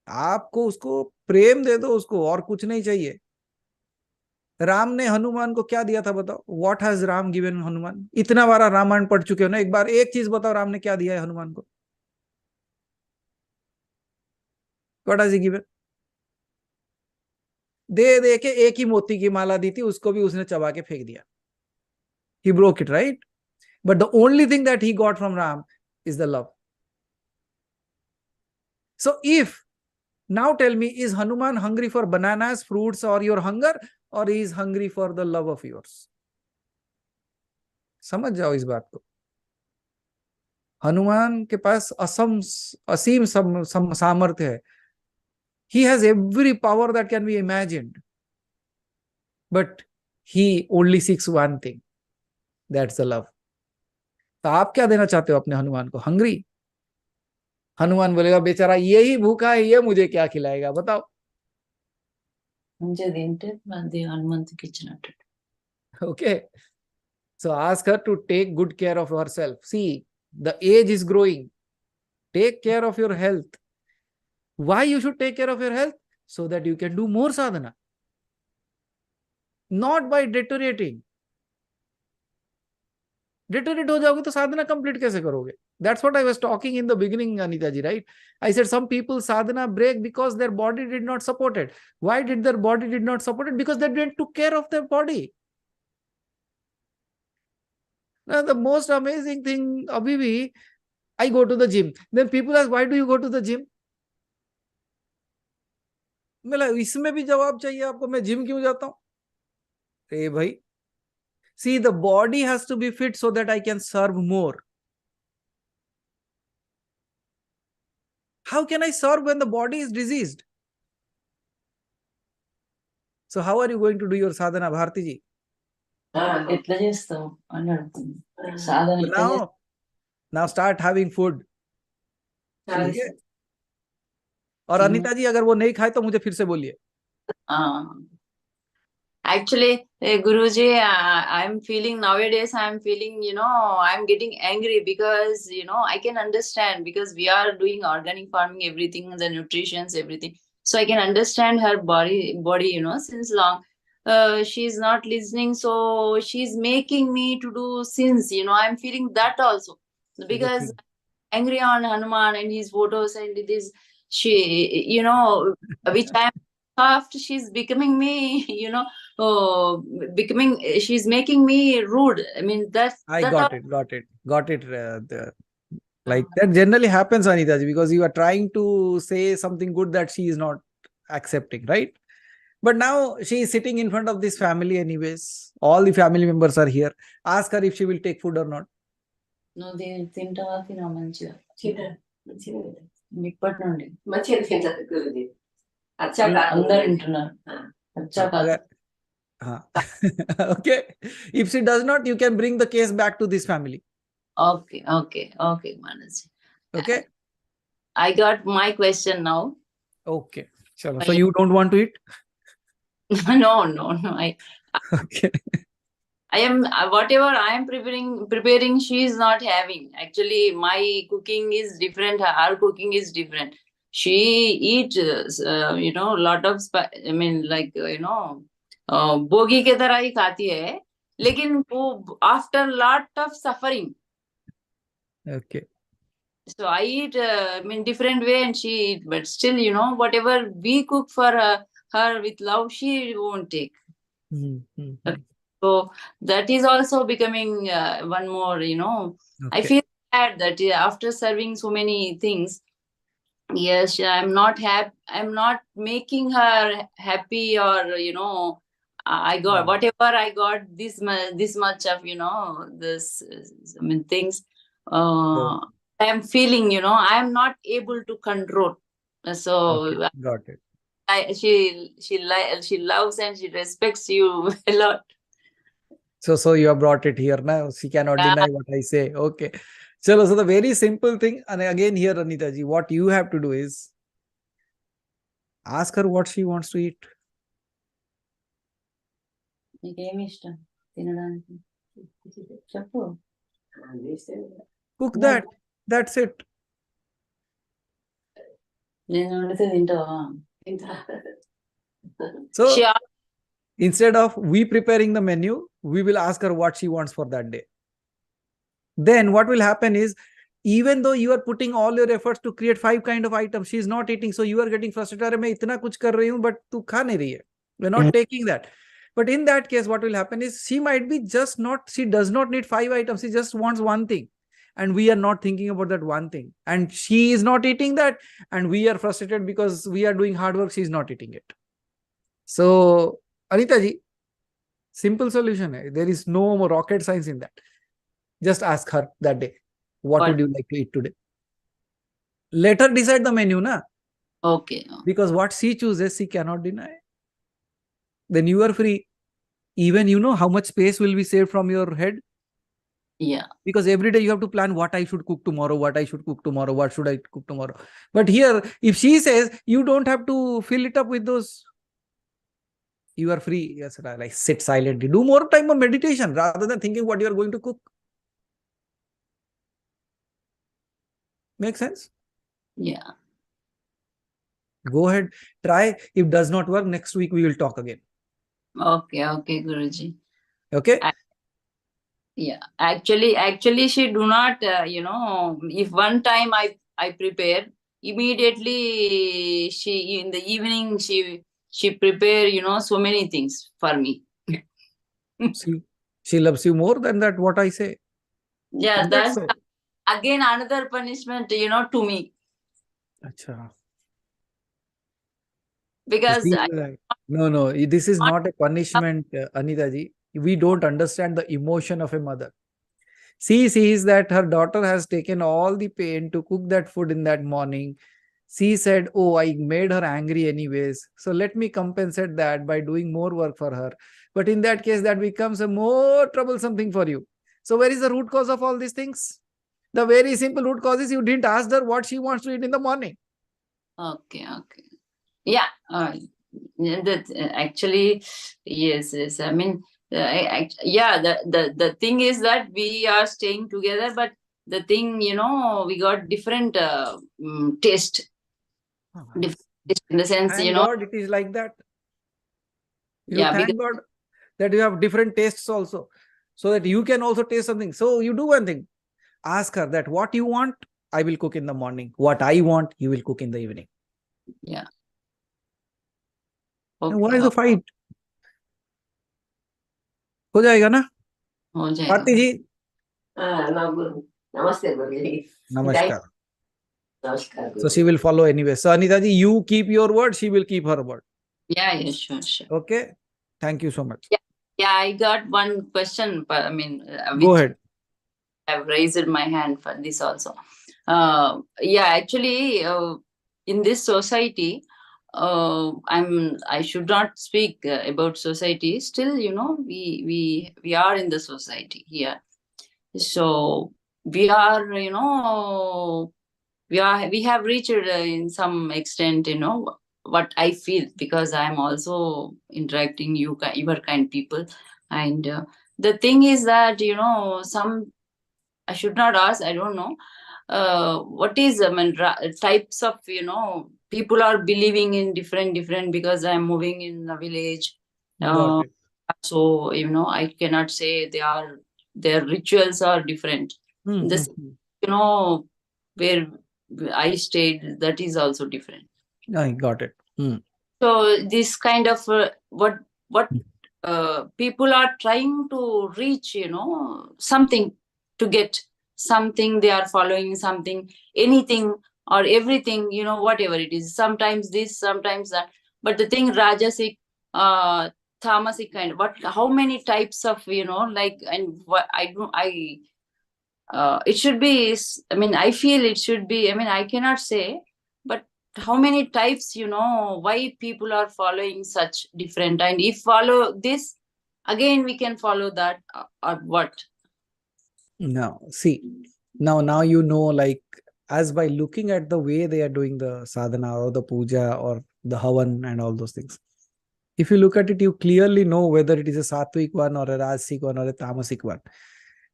आपको उसको प्रेम दे दो उसको, और कुछ नहीं चाहिए. राम ने हनुमान को क्या दिया था बताओ? What has Ram given Hanuman? इतना बार रामायण पढ़ चुके हो ना, एक बार एक चीज बताओ राम ने क्या दिया है हनुमान को? What has he given? दे के एक ही मोती की माला दी थी, उसको भी उसने चबा के फेंक दिया. He broke it, right? But the only thing that he got from Ram is the love. So if, now tell me, is Hanuman hungry for bananas, fruits, or your hunger, or he is hungry for the love of yours? समझ जाओ इस बात को. हनुमान के पास असीम सामर्थ्य है. He has every power that can be imagined. But he only seeks one thing. That's the love. तो आप क्या देना चाहते हो अपने हनुमान को? हंग्री? हनुमान बोलेगा बेचारा यही भूखा है, ये मुझे क्या खिलाएगा बताओ? मुझे दिंटे मंदी Hanumant किచ్చినట్టు. Okay. So ask her to take good care of herself. See, the age is growing. Take care of your health. Why you should take care of your health? So that you can do more sadhana. Not by deteriorating. Deteriorate हो जाओगे तो साधना complete कैसे करोगे? That's what I was talking in the beginning, Anita ji, right? I said some people sadhana break because their body did not support it. Why did their body did not support it? Because they didn't took care of their body. Now the most amazing thing, abhi bhi, I go to the gym. Then people ask, why do you go to the gym? बोला इसमें भी जवाब चाहिए आपको, मैं gym क्यों जाता हूं? ए भाई, see, the body has to be fit so that I can serve more. How can I serve when the body is diseased? So how are you going to do your sadhana, Bharti ji? ఎట్లా చేస్తావు అని అడుగుతుంది. సాధన ఎట్లా చేస్తావు? Now start having food. ठीक है? और हम्म। अनिता जी अगर वो नहीं खाए तो मुझे फिर से बोलिए. Actually, Guruji, I'm feeling nowadays, I'm feeling, I'm getting angry because, I can understand because we are doing organic farming, everything, the nutritions, everything. So I can understand her body, since long. She's not listening, so she's making me to do sins, I'm feeling that also. Because angry on Hanuman and his photos and this, she, which I'm soft, she's becoming me, she's making me rude. I mean, I got it. Like that generally happens, Anita ji, because you are trying to say something good that she is not accepting, right? But now she is sitting in front of this family anyways. All the family members are here. Ask her if she will take food or not. No, they తింటావా తినవా మంచిగా ఇప్పటి నుండి మంచిగా తింటది గురుజీ. అందరు వింటున్నారు. Okay. If she does not, you can bring the case back to this family. Okay, Manaji. Okay. I got my question now. Okay. So you don't want to eat? No. Okay. I am whatever I am preparing. She is not having. Actually, my cooking is different. Her cooking is different. She eat, lot of. I mean, like bogi के तरह ही खाती है. लेकिन वो after lot of suffering. Okay. So I eat in different way, and she eat. But still, whatever we cook for her with love, she won't take. So that is also becoming one more, I Okay. feel sad that after serving so many things, yes, I'm not happy. I'm not making her happy, or I got whatever I got this much of this things. So, I'm feeling I'm not able to control. So okay. Got it. she loves and she respects you a lot. So you have brought it here now. She cannot Yeah. deny what I say. Okay. So the very simple thing, and again here, Anita ji, what you have to do is ask her what she wants to eat. నీకేమి ఇష్టం తినడానికి చెప్పు Cook that. That's it. నేను వండితే తింటావా So She instead of we preparing the menu, we will ask her what she wants for that day. Then what will happen is, even though you are putting all your efforts to create 5 kind of items, she is not eating, so you are getting frustrated. "Arey, main itna kuch kar rahi hu, but tu kha nahi rahi hai." We're not taking that. But in that case, what will happen is she might be she does not need 5 items. She just wants one thing. And we are not thinking about that one thing. And she is not eating that. And we are frustrated because we are doing hard work. She is not eating it. So, Anita ji, simple solution hai. There is no more rocket science in that. Just ask her that day, what would you like to eat today? Let her decide the menu, na? Okay. Because what she chooses, she cannot deny. Then you are free. Even you know how much space will be saved from your head. Yeah. Because every day you have to plan what I should cook tomorrow, what I should cook tomorrow, what should I cook tomorrow. But here, if she says, you don't have to fill it up with those, you are free. Yes, like sit silently. Do more time of meditation rather than thinking what you are going to cook. Make sense? Yeah. Go ahead, try. If does not work, next week we will talk again. Okay, Guruji. Okay? Yeah. Actually, she do not, if one time I prepare, immediately she, in the evening, she prepare, so many things for me. She loves you more than that, what I say. Yeah, Is that that's so? again another punishment, to me. Acha. Because No, this is not a punishment, Anita ji. We don't understand the emotion of a mother. She sees that her daughter has taken all the pain to cook that food in that morning. She said, oh, I made her angry anyways, so let me compensate that by doing more work for her. But in that case, that becomes a more troublesome thing for you. So where is the root cause of all these things? The very simple root cause is you didn't ask her what she wants to eat in the morning. Okay. Yeah. That actually, yes. I mean, the thing is that we are staying together, but the thing, we got different taste. Different taste in the sense, Thank God it is like that. Yeah, thank God that you have different tastes also, so that you can also taste something. So you do one thing. Ask her that what you want, I will cook in the morning. What I want, you will cook in the evening. Yeah. And why the fight? हो जाएगा ना? हो जाएगा. Aarti ji. Namaste, Guruji. Namaskar. Namaskar, So she will follow anyway. So Anita ji, you keep your word, she will keep her word. Yeah, sure. Okay. Thank you so much. Yeah, I got one question. I mean, go ahead. I've raised my hand for this also. Actually, in this society, I should not speak about society. Still, we are in the society here. So we are, we have reached in some extent, what I feel, because I'm also interacting your kind people. And the thing is that, I should not ask, I don't know. What is, types of, people are believing in different, because I'm moving in a village. So, I cannot say their rituals are different. This, where I stayed, that is also different. I got it. So this kind of, what people are trying to reach, something, to get something. They are following something, anything or everything, whatever it is. Sometimes this, sometimes that. But the thing, Rajasic, Tamasic kind. How many types of, and what it should be. I mean, I feel it should be. I mean, I cannot say, but how many types, why people are following such different, and if follow this, again we can follow that, or what? Now, see, now you know, like, as by looking at the way they are doing the sadhana or the puja or the havan and all those things. If you look at it, you clearly know whether it is a sattvic one or a rajasic one or a tamasic one.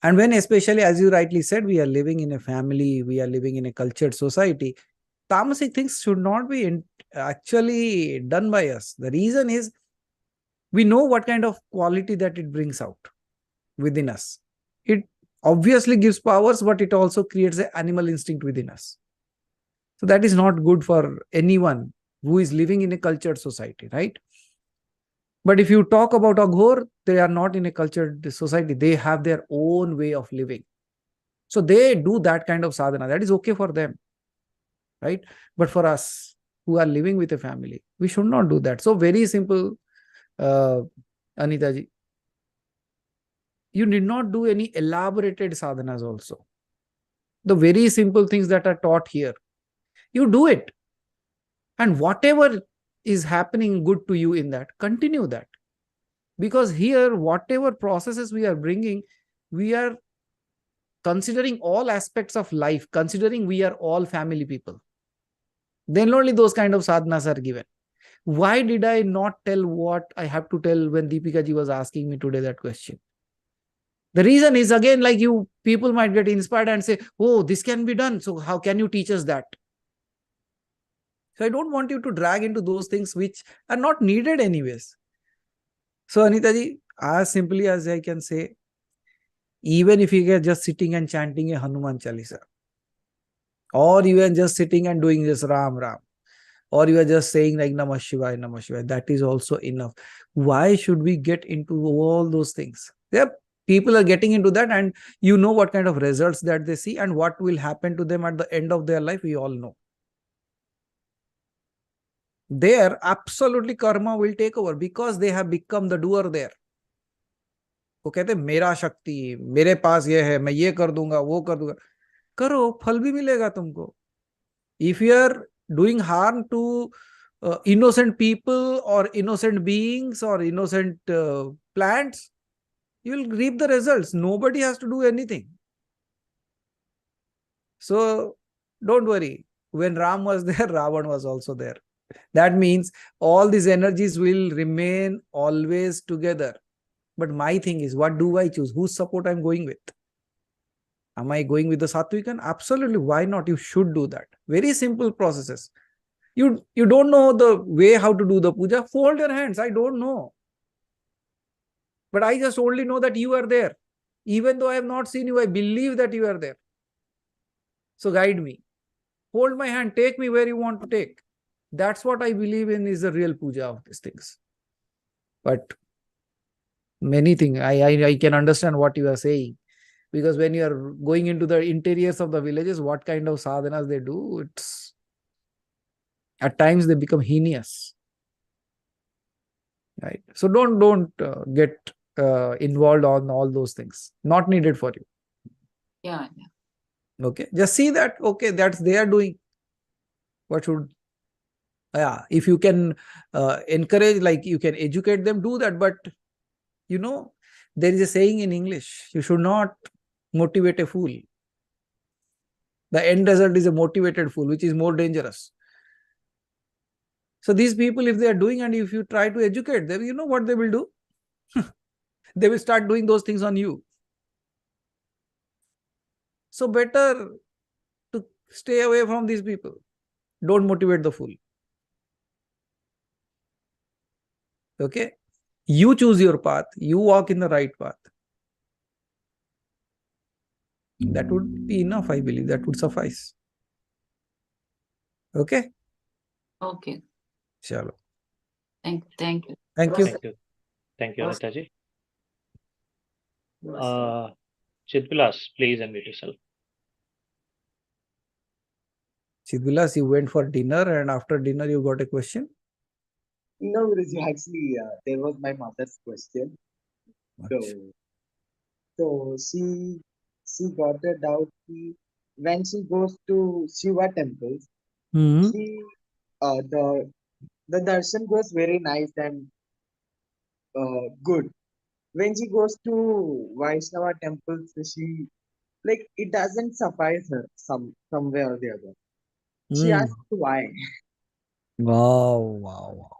And when, especially as you rightly said, we are living in a family, we are living in a cultured society, tamasic things should not be actually done by us. The reason is, we know what kind of quality that it brings out within us. It obviously gives powers, but it also creates an animal instinct within us. So that is not good for anyone who is living in a cultured society, right? But if you talk about Aghor, they are not in a cultured society. They have their own way of living. So they do that kind of sadhana. That is okay for them, right? But for us who are living with a family, we should not do that. So very simple, Anita ji. You need not do any elaborated sadhanas also. The very simple things that are taught here, you do it. And whatever is happening good to you in that, continue that. Because here, whatever processes we are bringing, we are considering all aspects of life, considering we are all family people. Then only those kind of sadhanas are given. Why did I not tell what I have to tell when Deepika ji was asking me today that question? The reason is, again, like, you people might get inspired and say, oh, this can be done. So how can you teach us that? So I don't want you to drag into those things which are not needed anyways. So Anita ji, as simply as I can say, even if you are just sitting and chanting a Hanuman Chalisa, or you are just sitting and doing this Ram Ram, or you are just saying like Namah Shivaya, that is also enough. Why should we get into all those things? Yep. People are getting into that, and you know what kind of results that they see and what will happen to them at the end of their life, we all know. There, absolutely karma will take over because they have become the doer there. वो कहते हैं मेरा शक्ति, मेरे पास ये है, मैं ये कर दूंगा, वो कर दूंगा. करो, फल भी मिलेगा तुमको. If you are doing harm to innocent people or innocent beings or innocent plants, you will reap the results. Nobody has to do anything. So don't worry. When Ram was there, Ravan was also there. That means all these energies will remain always together. But my thing is, what do I choose? Whose support I'm going with? Am I going with the Sattvikan? Absolutely. Why not? You should do that. Very simple processes. You don't know the way how to do the puja? Fold your hands. I don't know. But I just only know that you are there. Even though I have not seen you, I believe that you are there. So guide me. Hold my hand. Take me where you want to take. That's what I believe in is the real puja of these things. But many things, I can understand what you are saying. Because when you are going into the interiors of the villages, what kind of sadhanas they do, it's at times they become heinous. Right? So don't get involved on all those things. Not needed for you. Yeah. Okay. Just see that, okay, that's they are doing. What should, if you can encourage, like you can educate them, do that. But there is a saying in English, you should not motivate a fool. The end result is a motivated fool, which is more dangerous. So these people, if they are doing, and if you try to educate them, you know what they will do? They will start doing those things on you. So better to stay away from these people. Don't motivate the fool. Okay? You choose your path. You walk in the right path. That would be enough, I believe. That would suffice. Okay? Okay. Chalo. Thank you. Thank you. Thank you. Thank you, Awesome. Anitaji. Chidvilas, please unmute yourself. Chidvilas, you went for dinner and after dinner you got a question? No, Guruji, actually, there was my mother's question. So she got a doubt when she goes to Shiva temples, Hmm. she the darshan goes very nice and good. When she goes to Vaishnava temples, she like it doesn't suffice her somewhere or the other. She Hmm. asked why. Wow, wow, wow.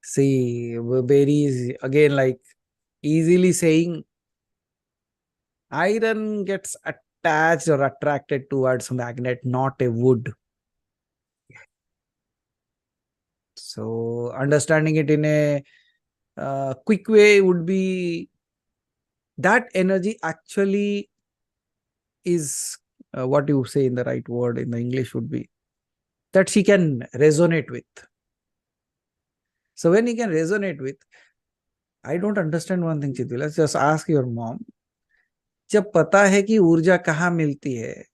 See, very easy. Again, like easily saying iron gets attached or attracted towards magnet, not a wood. So understanding it in a quick way would be that energy actually is what you say in the right word in the English would be that she can resonate with. So when he can resonate with, I don't understand one thing, Chidvi. Let's just ask your mom. जब पता है कि ऊर्जा कहाँ मिलती है,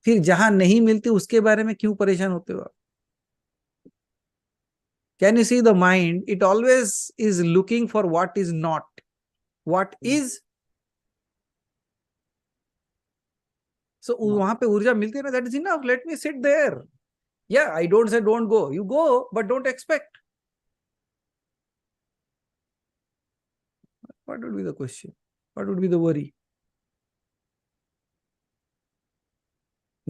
फिर जहां नहीं मिलती उसके बारे में क्यों परेशान होते हो? Can you see the mind? It always is looking for what is not. What is? So वहां पे ऊर्जा मिलती है ना, that is enough. Let me sit there. Yeah, I don't say don't go. You go, but don't expect. What would be the question? What would be the worry?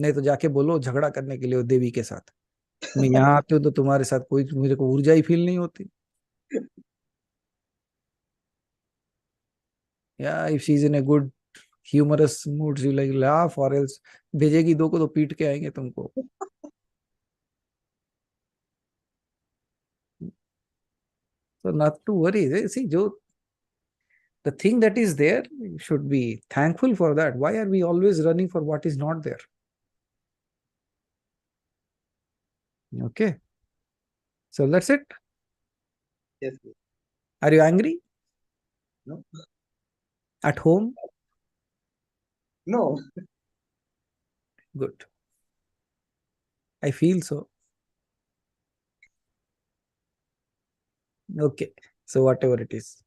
नहीं तो जाके बोलो झगड़ा करने के लिए देवी के साथ, मैं यहाँ आती हूँ तो तुम्हारे साथ कोई मेरे को ऊर्जा ही फील नहीं होती. Yeah, if she's in a good humorous mood, she like laugh or else भेजेगी दो को तो पीट के आएंगे तुमको. So not to worry. See, the thing that is there, you should be thankful for that. Why are we always running for what is not there? Okay. So that's it. Yes. Are you angry? No. At home? No. Good. I feel so. Okay. So whatever it is.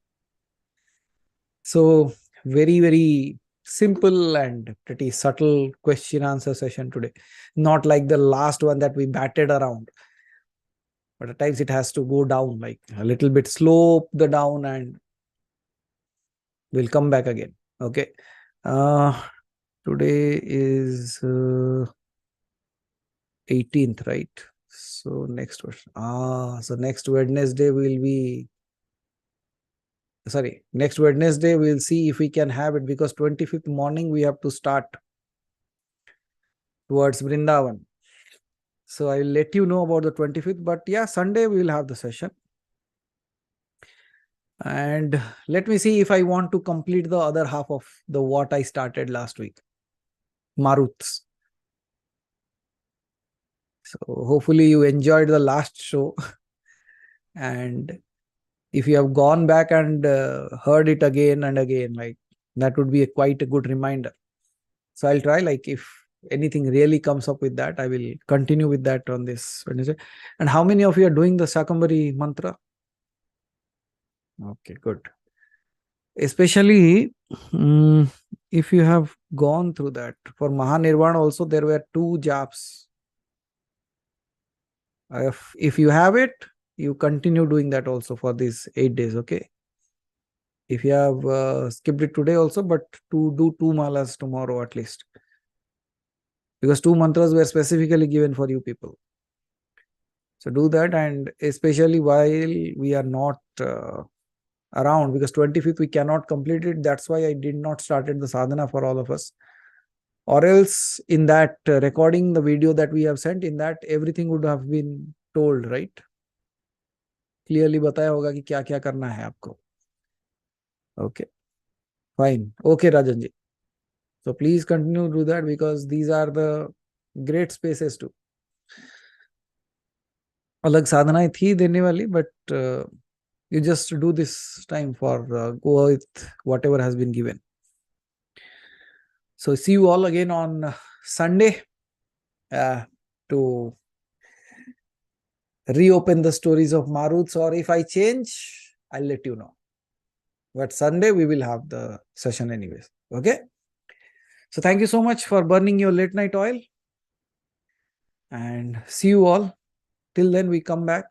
So very, very simple and pretty subtle question answer session today. Not like the last one that we batted around. But at times it has to go down, like a little bit slope the down and we'll come back again. Okay. Today is 18th, right? So next question. So next Wednesday will be, sorry, next Wednesday we'll see if we can have it, because 25th morning we have to start towards Vrindavan. So I will let you know about the 25th, but yeah, Sunday we will have the session. And let me see if I want to complete the other half of the what I started last week. Maruts. So hopefully you enjoyed the last show. And if you have gone back and heard it again and again, like that would be quite a good reminder. So I'll try, like if anything really comes up with that, I will continue with that on this Wednesday. And how many of you are doing the Shakambari mantra? Okay, good. Especially if you have gone through that. For Mahanirvana also there were 2 japs. If you have it, you continue doing that also for these 8 days, okay? If you have skipped it today also, but to do 2 malas tomorrow at least. Because 2 mantras were specifically given for you people. So do that, and especially while we are not around, because 25th we cannot complete it. That's why I did not started the sadhana for all of us. Or else in that recording, the video that we have sent, in that everything would have been told, right? Clearly बताया होगा कि क्या क्या करना है आपको. Okay, fine. Okay, Rajanji. So please continue to do that, because these are the great spaces too. अलग साधनाएं थी देने वाली, but you just do this time for go with whatever has been given. So see you all again on Sunday to reopen the stories of Maruts, or if I change, I'll let you know. But Sunday we will have the session anyways. Okay. So thank you so much for burning your late night oil, and see you all. Till then, we come back.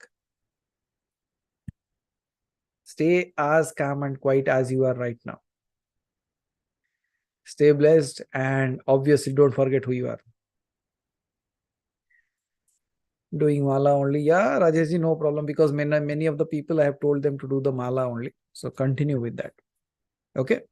Stay as calm and quiet as you are right now. Stay blessed, and obviously don't forget who you are. Doing mala only. Yeah, Rajeshji, no problem, because many of the people I have told them to do the mala only. So continue with that. Okay.